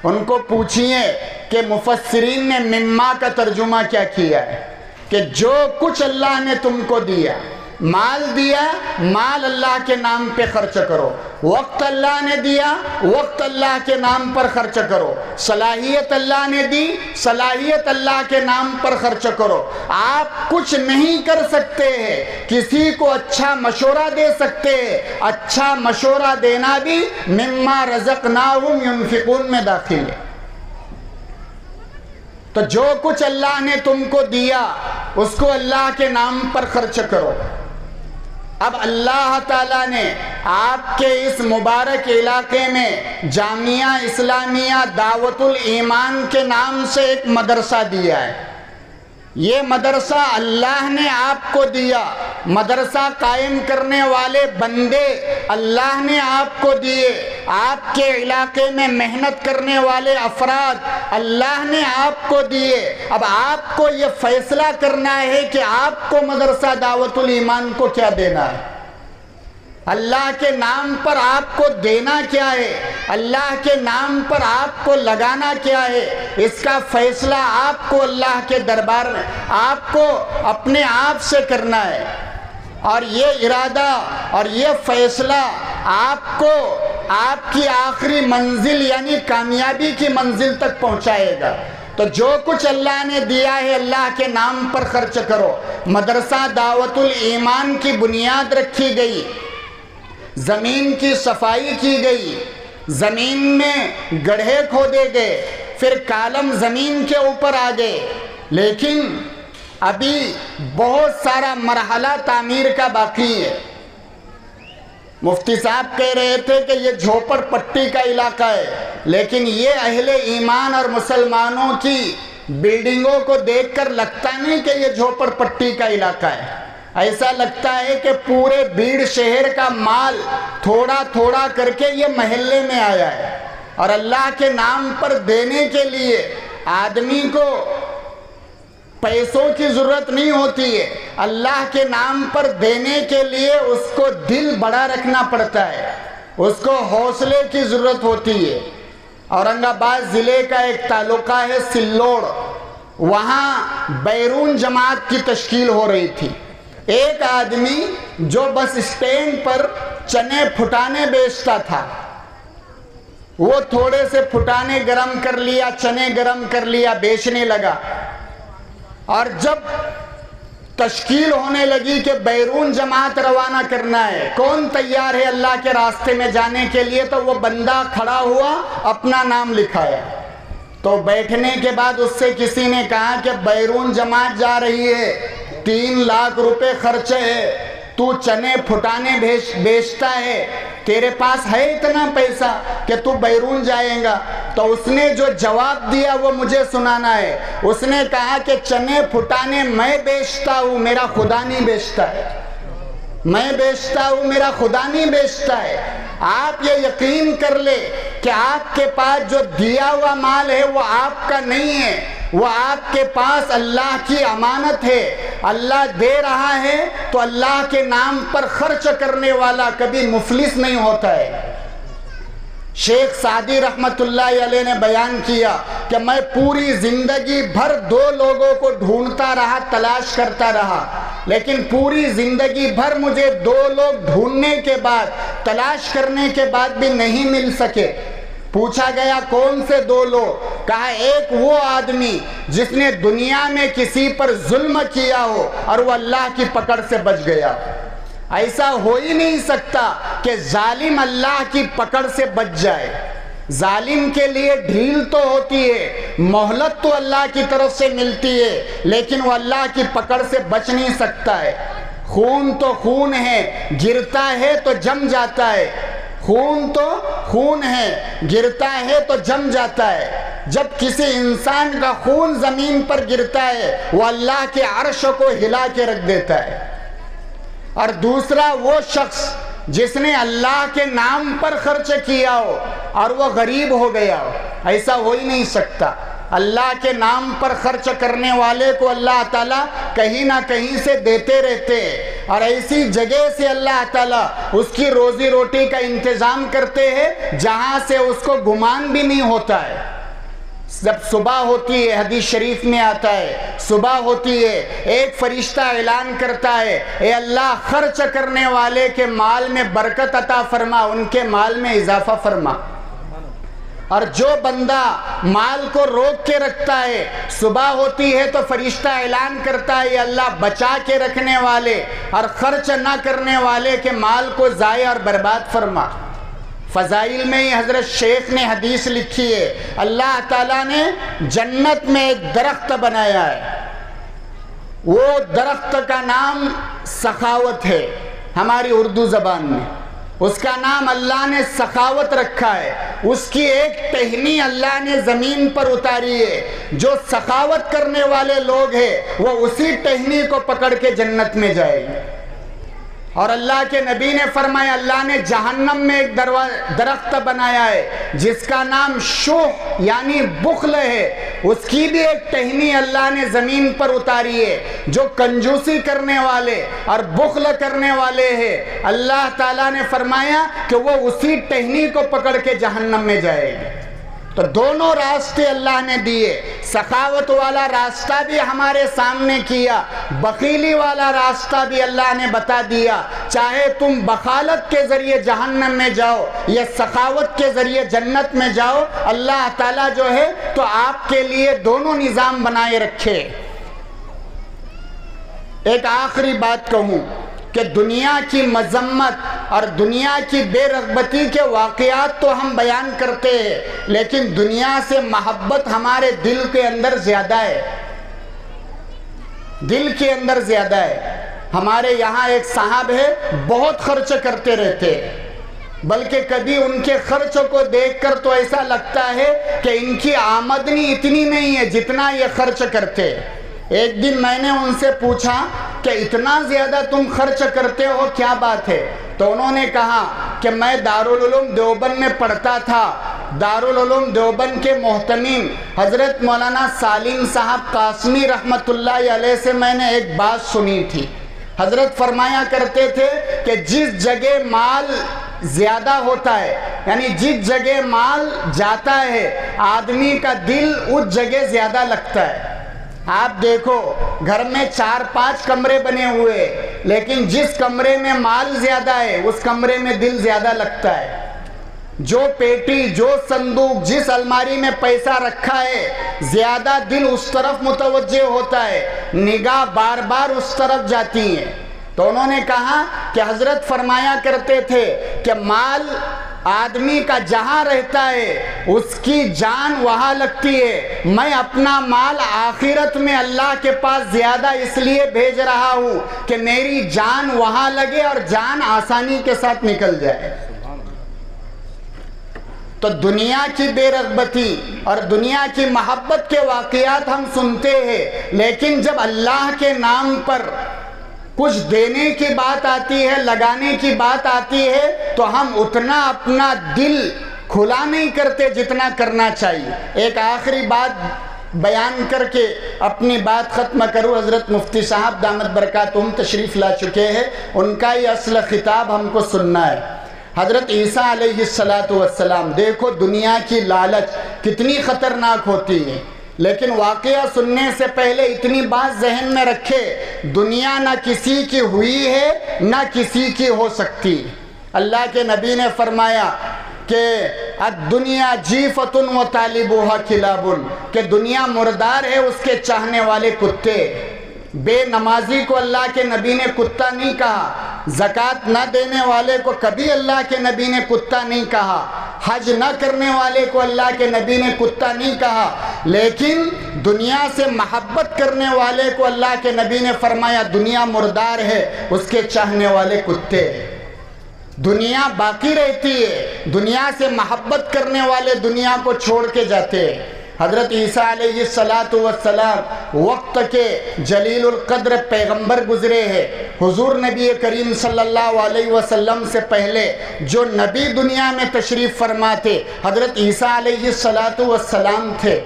ان کو پوچھئے کہ مفسرین نے مما کا ترجمہ کیا کیا ہے، کہ جو کچھ اللہ نے تم کو دیا، مال دیا، مال اللہ کے نام پہ خرچ کرو، وقت اللہ نے دیا، وقت اللہ کے نام پر خرچ کرو، صلاحیت اللہ نے دی، صلاحیت اللہ کے نام پر خرچ کرو۔ آپ کچھ نہیں کر سکتے ہیں، کسی کو اچھا مشورہ دے سکتے ہیں، اچھا مشورہ دینا بھی مما رزقناہم ينفقون میں داخل ہے۔ تو جو کچھ اللہ نے تم کو دیا اس کو اللہ کے نام پر خرچ کرو۔ اب اللہ تعالیٰ نے آپ کے اس مبارک علاقے میں جامعہ اسلامیہ دعوت الایمان کے نام سے ایک مدرسہ دیا ہے۔ یہ مدرسہ اللہ نے آپ کو دیا، مدرسہ قائم کرنے والے بندے اللہ نے آپ کو دیے، آپ کے علاقے میں محنت کرنے والے افراد اللہ نے آپ کو دیے۔ اب آپ کو یہ فیصلہ کرنا ہے کہ آپ کو مدرسہ دعوت الایمان کو کیا دینا ہے، اللہ کے نام پر آپ کو دینا کیا ہے، اللہ کے نام پر آپ کو لگانا کیا ہے، اس کا فیصلہ آپ کو اللہ کے دربار میں آپ کو اپنے آپ سے کرنا ہے، اور یہ ارادہ اور یہ فیصلہ آپ کو آپ کی آخری منزل یعنی کامیابی کی منزل تک پہنچائے گا۔ تو جو کچھ اللہ نے دیا ہے اللہ کے نام پر خرچ کرو۔ مدرسہ دعوت الایمان کی بنیاد رکھی گئی، زمین کی صفائی کی گئی، زمین میں گڑھے کھودے گئے، پھر کالم زمین کے اوپر آ گئے، لیکن ابھی بہت سارا مرحلہ تعمیر کا باقی ہے۔ مفتی صاحب کہہ رہے تھے کہ یہ جھوپڑ پٹی کا علاقہ ہے، لیکن یہ اہل ایمان اور مسلمانوں کی بلڈنگوں کو دیکھ کر لگتا نہیں کہ یہ جھوپڑ پٹی کا علاقہ ہے، ایسا لگتا ہے کہ پورے بیڑ شہر کا مال تھوڑا تھوڑا کر کے یہ محلے میں آیا ہے، اور اللہ کے نام پر دینے کے لیے آدمی کو پیسوں کی ضرورت نہیں ہوتی ہے، اللہ کے نام پر دینے کے لیے اس کو دل بڑا رکھنا پڑتا ہے، اس کو حوصلے کی ضرورت ہوتی ہے۔ اورنگ آباد ضلع کا ایک تعلقہ ہے سلوڑ، وہاں بیرون جماعت کی تشکیل ہو رہی تھی، ایک آدمی جو بس اسٹینڈ پر چنے پھٹانے بیچتا تھا، وہ تھوڑے سے پھٹانے گرم کر لیا، چنے گرم کر لیا، بیچنے لگا، اور جب تشکیل ہونے لگی کہ بیرون جماعت روانہ کرنا ہے، کون تیار ہے اللہ کے راستے میں جانے کے لیے، تو وہ بندہ کھڑا ہوا، اپنا نام لکھایا۔ تو بیٹھنے کے بعد اس سے کسی نے کہا کہ بیرون جماعت جا رہی ہے، 3 لاکھ روپے خرچ ہے، تو چنے پھٹانے بیچتا ہے، تیرے پاس ہے اتنا پیسہ کہ تو بیرون جائیں گا؟ تو اس نے جو جواب دیا وہ مجھے سنانا ہے۔ اس نے کہا کہ چنے پھٹانے میں بیچتا ہوں، میرا خدا نہیں بیچتا ہے، میں بیچتا ہوں، میرا خدا نہیں بیچتا ہے۔ آپ یہ یقین کر لے کہ آپ کے پاس جو دیا ہوا مال ہے وہ آپ کا نہیں ہے، وہ آپ کے پاس اللہ کی امانت ہے۔ اللہ دے رہا ہے تو اللہ کے نام پر خرچ کرنے والا کبھی مفلس نہیں ہوتا ہے۔ شیخ سعدی رحمت اللہ علیہ نے بیان کیا کہ میں پوری زندگی بھر 2 لوگوں کو ڈھونڈتا رہا، تلاش کرتا رہا، لیکن پوری زندگی بھر مجھے 2 لوگ ڈھونڈنے کے بعد، تلاش کرنے کے بعد بھی نہیں مل سکے۔ پوچھا گیا کون سے 2 لوگ؟ کہا ایک وہ آدمی جس نے دنیا میں کسی پر ظلم کیا ہو اور وہ اللہ کی پکڑ سے بچ گیا۔ ایسا ہو ہی نہیں سکتا کہ ظالم اللہ کی پکڑ سے بچ جائے۔ ظالم کے لیے ڈھیل تو ہوتی ہے، مہلت تو اللہ کی طرف سے ملتی ہے، لیکن وہ اللہ کی پکڑ سے بچ نہیں سکتا ہے۔ خون تو خون ہے، گرتا ہے تو جم جاتا ہے، خون تو خون ہے، گرتا ہے تو جم جاتا ہے۔ جب کسی انسان کا خون زمین پر گرتا ہے وہ اللہ کے عرش کو ہلا کے رکھ دیتا ہے۔ اور دوسرا وہ شخص جس نے اللہ کے نام پر خرچ کیا ہو اور وہ غریب ہو گیا ہو، ایسا ہو ہی نہیں سکتا۔ اللہ کے نام پر خرچ کرنے والے کو اللہ تعالیٰ کہیں نہ کہیں سے دیتے رہتے ہیں، اور ایسی جگہ سے اللہ تعالیٰ اس کی روزی روٹی کا انتظام کرتے ہیں جہاں سے اس کو گمان بھی نہیں ہوتا ہے۔ جب صبح ہوتی ہے، حدیث شریف میں آتا ہے، صبح ہوتی ہے، ایک فرشتہ اعلان کرتا ہے، اے اللہ خرچ کرنے والے کے مال میں برکت عطا فرما، ان کے مال میں اضافہ فرما۔ اور جو بندہ مال کو روک کے رکھتا ہے، صبح ہوتی ہے تو فرشتہ اعلان کرتا ہے، اے اللہ بچا کے رکھنے والے اور خرچ نہ کرنے والے کے مال کو ضائع اور برباد فرما۔ فضائل میں ہی حضرت شیخ نے حدیث لکھی ہے، اللہ تعالیٰ نے جنت میں ایک درخت بنایا ہے، وہ درخت کا نام سخاوت ہے ہماری اردو زبان میں، اس کا نام اللہ نے سخاوت رکھا ہے۔ اس کی ایک ٹہنی اللہ نے زمین پر اتاری ہے، جو سخاوت کرنے والے لوگ ہیں وہ اسی ٹہنی کو پکڑ کے جنت میں جائیں گے۔ اور اللہ کے نبی نے فرمایا اللہ نے جہنم میں ایک درخت بنایا ہے جس کا نام شح یعنی بخل ہے، اس کی بھی ایک ٹہنی اللہ نے زمین پر اتاری ہے۔ جو کنجوسی کرنے والے اور بخل کرنے والے ہیں، اللہ تعالیٰ نے فرمایا کہ وہ اسی ٹہنی کو پکڑ کے جہنم میں جائے گے۔ تو دونوں راستے اللہ نے دیے، سخاوت والا راستہ بھی ہمارے سامنے کیا، بخیلی والا راستہ بھی اللہ نے بتا دیا۔ چاہے تم بخالت کے ذریعے جہنم میں جاؤ یا سخاوت کے ذریعے جنت میں جاؤ، اللہ تعالیٰ جو ہے تو آپ کے لیے دونوں نظام بنائے رکھے۔ ایک آخری بات کہوں کہ دنیا کی مذمت اور دنیا کی بے رغبتی کے واقعات تو ہم بیان کرتے ہیں، لیکن دنیا سے محبت ہمارے دل کے اندر زیادہ ہے، دل کے اندر زیادہ ہے۔ ہمارے یہاں ایک صاحب ہے، بہت خرچ کرتے رہتے ہیں، بلکہ کبھی ان کے خرچ کو دیکھ کر تو ایسا لگتا ہے کہ ان کی آمدنی اتنی نہیں ہے جتنا یہ خرچ کرتے ہیں۔ ایک دن میں نے ان سے پوچھا کہ اتنا زیادہ تم خرچ کرتے ہو، کیا بات ہے؟ تو انہوں نے کہا کہ میں دارالعلوم دیوبند میں پڑھتا تھا، دارالعلوم دیوبند کے محتمم حضرت مولانا سالم صاحب قاسمی رحمت اللہ علیہ سے میں نے ایک بات سنی تھی۔ حضرت فرمایا کرتے تھے کہ جس جگہ مال زیادہ ہوتا ہے، یعنی جس جگہ مال جاتا ہے آدمی کا دل اس جگہ زیادہ لگتا ہے۔ آپ دیکھو گھر میں 4-5 کمرے بنے ہوئے، لیکن جس کمرے میں مال زیادہ ہے اس کمرے میں دل زیادہ لگتا ہے. جو پیٹی، جو صندوق، جس الماری میں پیسہ رکھا ہے زیادہ دل اس طرف متوجہ ہوتا ہے، نگاہ بار بار اس طرف جاتی ہیں. تو انہوں نے کہا کہ حضرت فرمایا کرتے تھے کہ مال آدمی کا جہاں رہتا ہے اس کی جان وہاں لگتی ہے. میں اپنا مال آخرت میں اللہ کے پاس زیادہ اس لیے بھیج رہا ہوں کہ میری جان وہاں لگے اور جان آسانی کے ساتھ نکل جائے. تو دنیا کی بے رغبتی اور دنیا کی محبت کے واقعات ہم سنتے ہیں، لیکن جب اللہ کے نام پر کچھ دینے کی بات آتی ہے، لگانے کی بات آتی ہے، تو ہم اتنا اپنا دل کھلا نہیں کرتے جتنا کرنا چاہیے. ایک آخری بات بیان کر کے اپنی بات ختم کروں. حضرت مفتی صاحب دامت برکاتہم تشریف لا چکے ہیں، ان کا یہ اصل خطاب ہم کو سننا ہے. حضرت عیسیٰ علیہ السلام، دیکھو دنیا کی لالچ کتنی خطرناک ہوتی ہے، لیکن واقعہ سننے سے پہلے اتنی بات ذہن میں رکھے، دنیا نہ کسی کی ہوئی ہے نہ کسی کی ہو سکتی. اللہ کے نبی نے فرمایا کہ الدنیا جیفۃ و طالبوہا کلاب، کہ دنیا مردار ہے، اس کے چاہنے والے کتے. بے نمازی کو اللہ کے نبی نے کتا نہیں کہا، زکوٰۃ نہ دینے والے کو کبھی اللہ کے نبی نے کتا نہیں کہا، حج نہ کرنے والے کو اللہ کے نبی نے کتا نہیں کہا، لیکن دنیا سے محبت کرنے والے کو اللہ کے نبی نے فرمایا دنیا مردار ہے، اس کے چاہنے والے کتے. دنیا باقی رہتی ہے، دنیا سے محبت کرنے والے دنیا کو چھوڑ کے جاتے ہیں. حضرت عیسیٰ علیہ السلام وقت کے جلیل القدر پیغمبر گزرے ہیں. حضور نبی کریم صلی اللہ علیہ وسلم سے پہلے جو نبی دنیا میں تشریف فرما تھے حضرت عیسیٰ علیہ السلام تھے.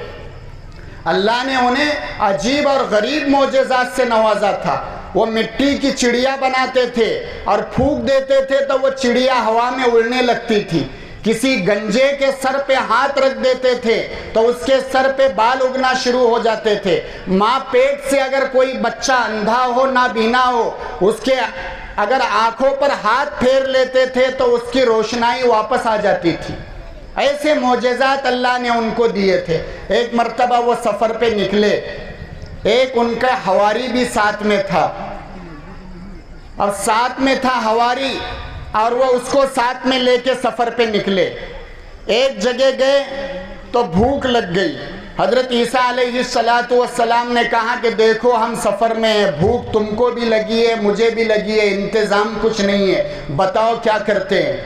اللہ نے انہیں عجیب اور غریب معجزات سے نوازا تھا. وہ مٹی کی چڑیا بناتے تھے اور پھونک دیتے تھے تو وہ چڑیا ہوا میں اڑنے لگتی تھی. کسی گنجے کے سر پہ ہاتھ رکھ دیتے تھے تو اس کے سر پہ بال اگنا شروع ہو جاتے تھے. ماں پیٹ سے اگر کوئی بچہ اندھا ہو نابینا ہو، اس کے اگر آنکھوں پر ہاتھ پھیر لیتے تھے تو اس کی روشنائی واپس آ جاتی تھی. ایسے معجزات اللہ نے ان کو دیے تھے. ایک مرتبہ وہ سفر پہ نکلے، ایک ان کا حواری بھی ساتھ میں تھا، اور ساتھ میں تھا حواری اور وہ اس کو ساتھ میں لے کے سفر پہ نکلے. ایک جگہ گئے تو بھوک لگ گئی. حضرت عیسیٰ علیہ السلام نے کہا کہ دیکھو ہم سفر میں ہیں، بھوک تم کو بھی لگی ہے مجھے بھی لگی ہے، انتظام کچھ نہیں ہے، بتاؤ کیا کرتے ہیں.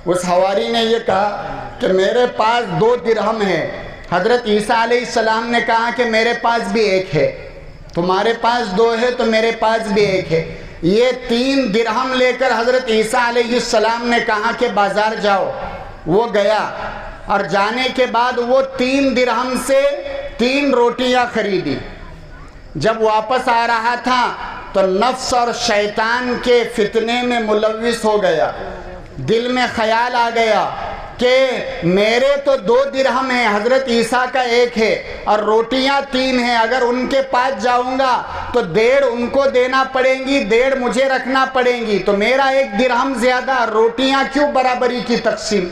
اس حواری نے یہ کہا کہ میرے پاس 2 درہم ہیں. حضرت عیسیٰ علیہ السلام نے کہا کہ میرے پاس بھی 1 ہے. تمہارے پاس 2 ہے تو میرے پاس بھی 1 ہے. یہ 3 درہم لے کر حضرت عیسیٰ علیہ السلام نے کہا کہ بازار جاؤ. وہ گیا اور جانے کے بعد وہ 3 درہم سے 3 روٹیاں خریدی. جب واپس آ رہا تھا تو نفس اور شیطان کے فتنے میں ملوث ہو گیا. دل میں خیال آ گیا کہ میرے تو 2 درہم ہیں، حضرت عیسیٰ کا 1 ہے اور روٹیاں 3 ہیں. اگر ان کے پاس جاؤں گا تو 1.5 ان کو دینا پڑیں گی، 1.5 مجھے رکھنا پڑیں گی، تو میرا 1 درہم زیادہ، روٹیاں کیوں برابری کی تقسیم.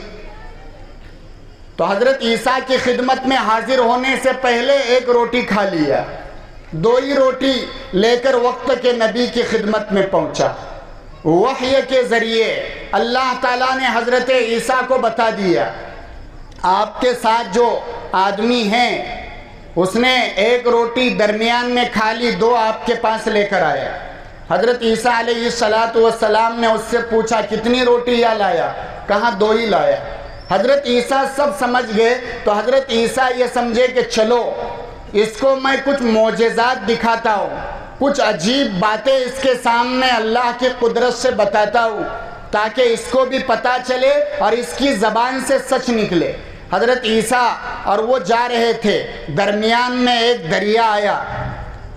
تو حضرت عیسیٰ کی خدمت میں حاضر ہونے سے پہلے 1 روٹی کھا لیا، 2 ہی روٹی لے کر وقت کے نبی کی خدمت میں پہنچا. وحی کے ذریعے اللہ تعالیٰ نے حضرت عیسیٰ کو بتا دیا آپ کے ساتھ جو آدمی ہیں اس نے 1 روٹی درمیان میں کھا لی، 2 آپ کے پاس لے کر آیا. حضرت عیسیٰ علیہ السلام نے اس سے پوچھا کتنی روٹیاں لایا؟ کہا 2 ہی لایا. حضرت عیسیٰ سب سمجھ گئے تو حضرت عیسیٰ یہ سمجھے کہ چلو اس کو میں کچھ معجزات دکھاتا ہوں، کچھ عجیب باتیں اس کے سامنے اللہ کی قدرت سے بتاتا ہوں تاکہ اس کو بھی پتا چلے اور اس کی زبان سے سچ نکلے. حضرت عیسیٰ اور وہ جا رہے تھے، درمیان میں ایک دریا آیا.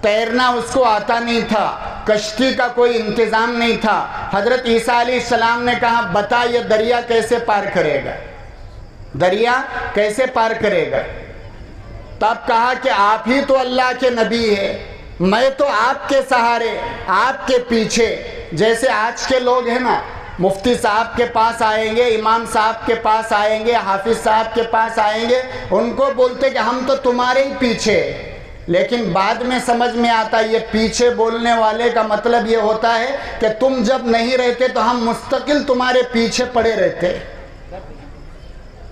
تیرنا اس کو آتا نہیں تھا، کشتی کا کوئی انتظام نہیں تھا. حضرت عیسیٰ علیہ السلام نے کہا بتا یہ دریا کیسے پار کرے گا، دریا کیسے پار کرے گا. تب کہا کہ آپ ہی تو اللہ کے نبی ہے، میں تو آپ کے سہارے آپ کے پیچھے. جیسے آج کے لوگ ہیں نا، مفتی صاحب کے پاس آئیں گے، امام صاحب کے پاس آئیں گے، حافظ صاحب کے پاس آئیں گے، ان کو بولتے کہ ہم تو تمہارے ہی پیچھے، لیکن بعد میں سمجھ میں آتا یہ پیچھے بولنے والے کا مطلب یہ ہوتا ہے کہ تم جب نہیں رہتے تو ہم مستقل تمہارے پیچھے پڑے رہتے،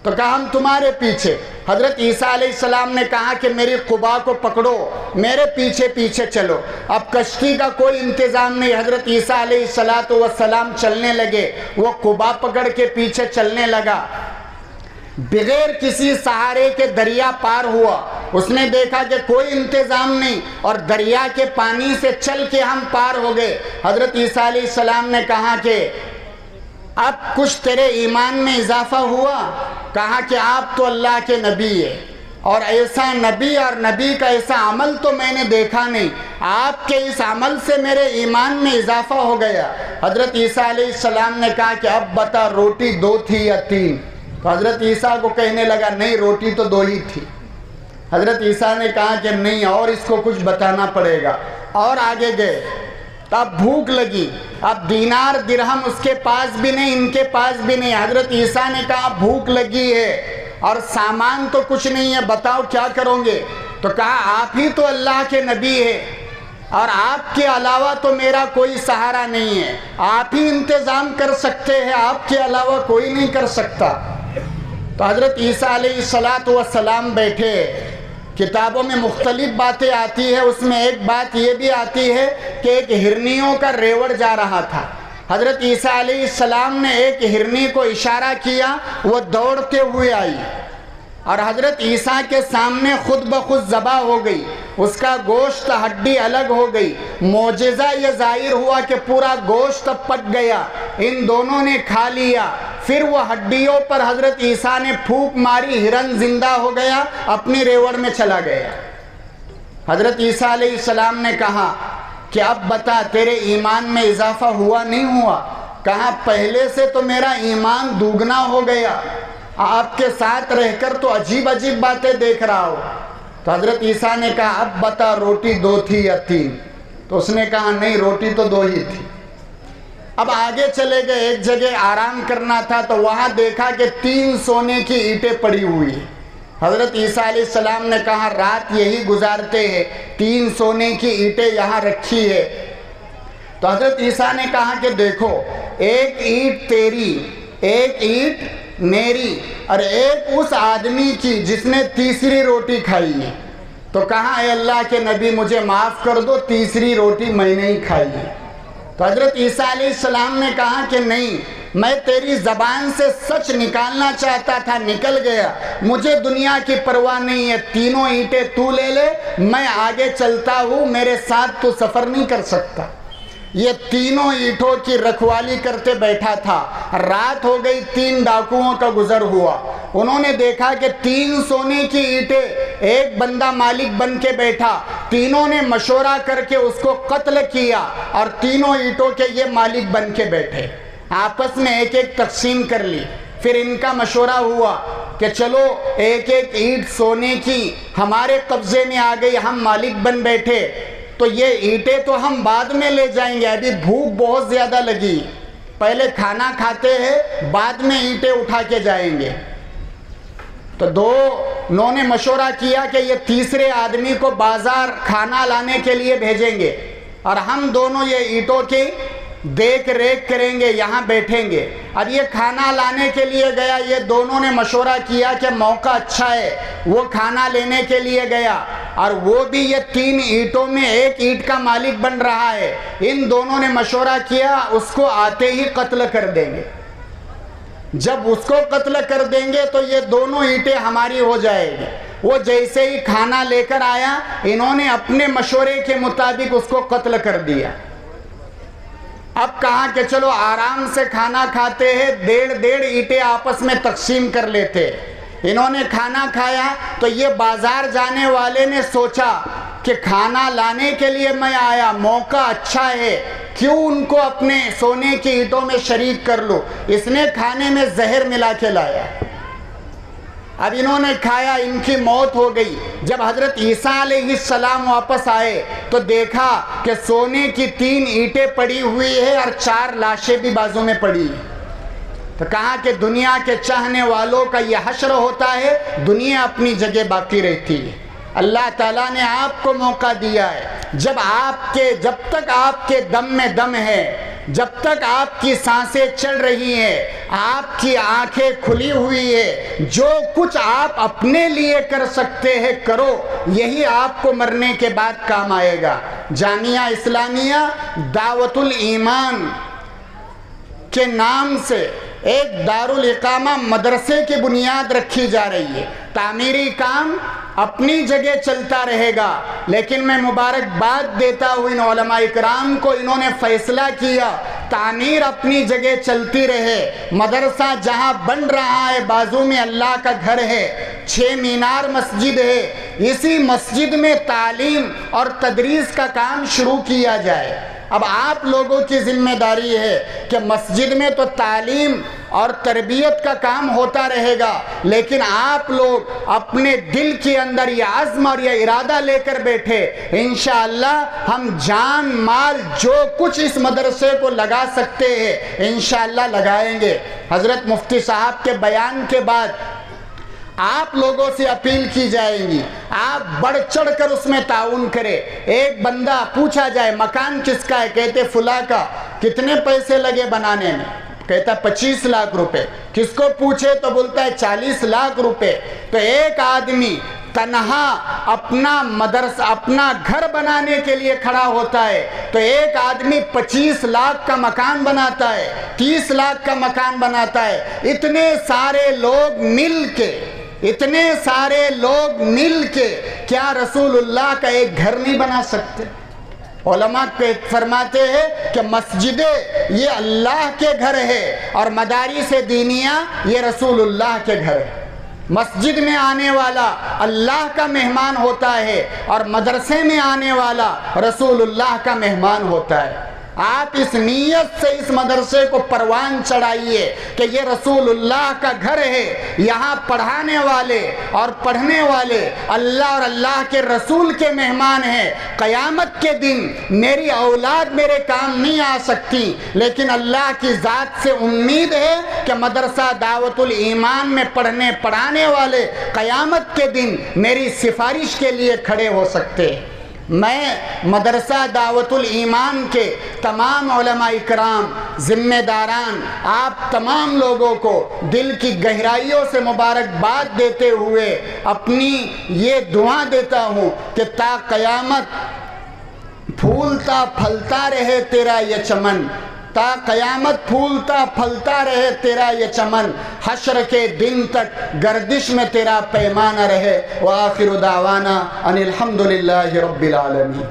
تو کہا ہم تمہارے پیچھے۔ حضرت عیسیٰ علیہ السلام نے کہا کہ میری قبا کو پکڑو، میرے پیچھے پیچھے چلو۔ اب کشتی کا کوئی انتظام نہیں، حضرت عیسیٰ علیہ السلام چلنے لگے، وہ قبا پکڑ کے پیچھے چلنے لگا، بغیر کسی سہارے کے دریا پار ہوا۔ اس نے دیکھا کہ کوئی انتظام نہیں اور دریا کے پانی سے چل کے ہم پار ہو گئے۔ حضرت عیسیٰ علیہ السلام نے کہا کہ اب کچھ تیرے ایمان میں اضافہ ہوا؟ کہا کہ آپ تو اللہ کے نبی ہیں، اور ایسا نبی اور نبی کا ایسا عمل تو میں نے دیکھا نہیں، آپ کے اس عمل سے میرے ایمان میں اضافہ ہو گیا۔ حضرت عیسیٰ علیہ السلام نے کہا کہ اب بتا روٹی 2 تھی یا 3؟ تو حضرت عیسیٰ کو کہنے لگا نہیں، روٹی تو 2 ہی تھی۔ حضرت عیسیٰ نے کہا کہ نہیں، اور اس کو کچھ بتانا پڑے گا، اور آگے گئے۔ اب بھوک لگی، اب دینار درہم اس کے پاس بھی نہیں، ان کے پاس بھی نہیں۔ حضرت عیسیٰ نے کہا بھوک لگی ہے اور سامان تو کچھ نہیں ہے، بتاؤ کیا کرو گے؟ تو کہا آپ ہی تو اللہ کے نبی ہے اور آپ کے علاوہ تو میرا کوئی سہارا نہیں ہے، آپ ہی انتظام کر سکتے ہیں، آپ کے علاوہ کوئی نہیں کر سکتا۔ تو حضرت عیسیٰ علیہ السلام بیٹھے، کتابوں میں مختلف باتیں آتی ہے، اس میں ایک بات یہ بھی آتی ہے کہ ایک ہرنیوں کا ریوڑ جا رہا تھا، حضرت عیسیٰ علیہ السلام نے ایک ہرنی کو اشارہ کیا، وہ دوڑتے ہوئے آئی اور حضرت عیسیٰ کے سامنے خود بخود ذبح ہو گئی، اس کا گوشت ہڈی الگ ہو گئی۔ معجزہ یہ ظاہر ہوا کہ پورا گوشت پک گیا، ان دونوں نے کھا لیا، پھر وہ ہڈیوں پر حضرت عیسیٰ نے پھونک ماری، ہرن زندہ ہو گیا، اپنی ریوڑ میں چلا گیا۔ حضرت عیسیٰ علیہ السلام نے کہا کہ اب بتا تیرے ایمان میں اضافہ ہوا نہیں ہوا؟ کہا پہلے سے تو میرا ایمان دوگنا ہو گیا، آپ کے ساتھ رہ کر تو عجیب عجیب باتیں دیکھ رہا ہو۔ تو حضرت عیسیٰ نے کہا اب بتا روٹی 2 تھی یا 3؟ تو اس نے کہا نہیں، روٹی تو 2 ہی تھی۔ اب آگے چلے گئے، ایک جگہ آرام کرنا تھا تو وہاں دیکھا کہ 3 سونے کی اینٹیں پڑی ہوئی ہیں۔ حضرت عیسیٰ علیہ السلام نے کہا رات یہی گزارتے ہیں، 3 سونے کی اینٹیں یہاں رکھی ہے۔ تو حضرت عیسیٰ نے کہا کہ دیکھو، ایک اینٹ تیری، ایک اینٹ میری، اور ایک اس آدمی کی جس نے تیسری روٹی کھائی ہے۔ تو کہا اے اللہ کے نبی مجھے معاف کر دو، تیسری روٹی میں نے ہی کھائی ہے۔ تو حضرت عیسیٰ علیہ السلام نے کہا کہ نہیں، میں تیری زبان سے سچ نکالنا چاہتا تھا، نکل گیا، مجھے دنیا کی پرواہ نہیں ہے، تینوں اینٹیں تو لے لے، میں آگے چلتا ہوں، میرے ساتھ تو سفر نہیں کر سکتا۔ یہ تینوں اینٹوں کی رکھوالی کرتے بیٹھا تھا۔ رات ہو گئی، 3 ڈاکوؤں کا گزر ہوا، انہوں نے دیکھا کہ 3 سونے کی اینٹیں، ایک بندہ مالک بن کے بیٹھا، تینوں نے مشورہ کر کے اس کو قتل کیا اور تینوں اینٹوں کے یہ مالک بن کے بیٹھے، آپس میں ایک ایک تقسیم کر لی۔ پھر ان کا مشورہ ہوا کہ چلو ایک ایک اینٹ سونے کی ہمارے قبضے میں آ گئی، ہم مالک بن بیٹھے، تو یہ اینٹیں تو ہم بعد میں لے جائیں گے، ابھی بھوک بہت زیادہ لگی، پہلے کھانا کھاتے ہیں، بعد میں اینٹیں اٹھا کے جائیں گے۔ تو دونوں نے مشورہ کیا کہ یہ تیسرے آدمی کو بازار کھانا لانے کے لیے بھیجیں گے اور ہم دونوں یہ اینٹوں کی دیکھ ریکھ کریں گے، یہاں بیٹھیں گے۔ اب یہ کھانا لانے کے لیے گیا، یہ دونوں نے مشورہ کیا کہ موقع اچھا ہے، وہ کھانا لینے کے لیے گیا اور وہ بھی یہ 3 اینٹوں میں ایک اینٹ کا مالک بن رہا ہے۔ ان دونوں نے مشورہ کیا اس کو آتے ہی قتل کر دیں گے، جب اس کو قتل کر دیں گے تو یہ دونوں اینٹیں ہماری ہو جائے گی۔ وہ جیسے ہی کھانا لے کر آیا، انہوں نے اپنے مشورے کے مطابق اس کو قتل کر دیا۔ اب کہا کہ چلو آرام سے کھانا کھاتے ہیں، 1.5 اینٹیں آپس میں تقسیم کر لیتے۔ انہوں نے کھانا کھایا تو یہ بازار جانے والے نے سوچا کہ کھانا لانے کے لیے میں آیا، موقع اچھا ہے، کیوں ان کو اپنے سونے کی اینٹوں میں شریک کر لوں۔ اس نے کھانے میں زہر ملا کے لایا، اب انہوں نے کھایا، ان کی موت ہو گئی۔ جب حضرت عیسیٰ علیہ السلام واپس آئے تو دیکھا کہ سونے کی 3 اینٹیں پڑی ہوئی ہے اور 4 لاشیں بھی بازو میں پڑی۔ تو کہا کہ دنیا کے چاہنے والوں کا یہ حشر ہوتا ہے، دنیا اپنی جگہ باقی رہتی ہے۔ اللہ تعالیٰ نے آپ کو موقع دیا ہے، جب تک آپ کے دم میں دم ہے، جب تک آپ کی سانسیں چل رہی ہیں، آپ کی آنکھیں کھلی ہوئی ہے، جو کچھ آپ اپنے لیے کر سکتے ہیں کرو، یہی آپ کو مرنے کے بعد کام آئے گا۔ جامعہ اسلامیہ دعوت الایمان کے نام سے ایک دارالاقامہ مدرسے کی بنیاد رکھی جا رہی ہے۔ تعمیری کام اپنی جگہ چلتا رہے گا، لیکن میں مبارکباد دیتا ہوں ان علماء اکرام کو، انہوں نے فیصلہ کیا تعمیر اپنی جگہ چلتی رہے۔ مدرسہ جہاں بن رہا ہے بازو میں اللہ کا گھر ہے، 6 مینار مسجد ہے، اسی مسجد میں تعلیم اور تدریس کا کام شروع کیا جائے۔ اب آپ لوگوں کی ذمہ داری ہے کہ مسجد میں تو تعلیم اور تربیت کا کام ہوتا رہے گا، لیکن آپ لوگ اپنے دل کے اندر یہ عزم اور یہ ارادہ لے کر بیٹھے، انشاءاللہ ہم جان مال جو کچھ اس مدرسے کو لگا سکتے ہیں انشاءاللہ لگائیں گے۔ حضرت مفتی صاحب کے بیان کے بعد آپ لوگوں سے اپیل کی جائے گی، آپ بڑھ چڑھ کر اس میں تعاون کرے۔ ایک بندہ پوچھا جائے مکان کس کا ہے، کہتے فلاں کا، کتنے پیسے لگے بنانے میں، کہتا 25 لاکھ روپے۔ کس کو پوچھے تو بولتا ہے 40 لاکھ روپے۔ تو ایک آدمی تنہا اپنا مدرسہ اپنا گھر بنانے کے لیے کھڑا ہوتا ہے، تو ایک آدمی 25 لاکھ کا مکان بناتا ہے، 30 لاکھ کا مکان بناتا ہے۔ اتنے سارے لوگ مل کے کیا رسول اللہ کا ایک گھر نہیں بنا سکتے؟ علماء فرماتے ہیں کہ مسجدیں یہ اللہ کے گھر ہے اور مدارس دینیہ یہ رسول اللہ کے گھر ہے۔ مسجد میں آنے والا اللہ کا مہمان ہوتا ہے اور مدرسے میں آنے والا رسول اللہ کا مہمان ہوتا ہے۔ آپ اس نیت سے اس مدرسے کو پروان چڑھائیے کہ یہ رسول اللہ کا گھر ہے، یہاں پڑھانے والے اور پڑھنے والے اللہ اور اللہ کے رسول کے مہمان ہیں۔ قیامت کے دن میری اولاد میرے کام نہیں آ سکتی، لیکن اللہ کی ذات سے امید ہے کہ مدرسہ دعوت الایمان میں پڑھنے پڑھانے والے قیامت کے دن میری سفارش کے لیے کھڑے ہو سکتے ہیں۔ میں مدرسہ دعوت الایمان کے تمام علماء اکرام، ذمہ داران، آپ تمام لوگوں کو دل کی گہرائیوں سے مبارکباد دیتے ہوئے اپنی یہ دعا دیتا ہوں کہ تا قیامت پھولتا پھلتا رہے تیرا یہ چمن، تا قیامت پھولتا پھلتا رہے تیرا یہ چمن، حشر کے دن تک گردش میں تیرا پیمانہ رہے۔ وآخر دعوانا ان الحمدللہ رب العالمین۔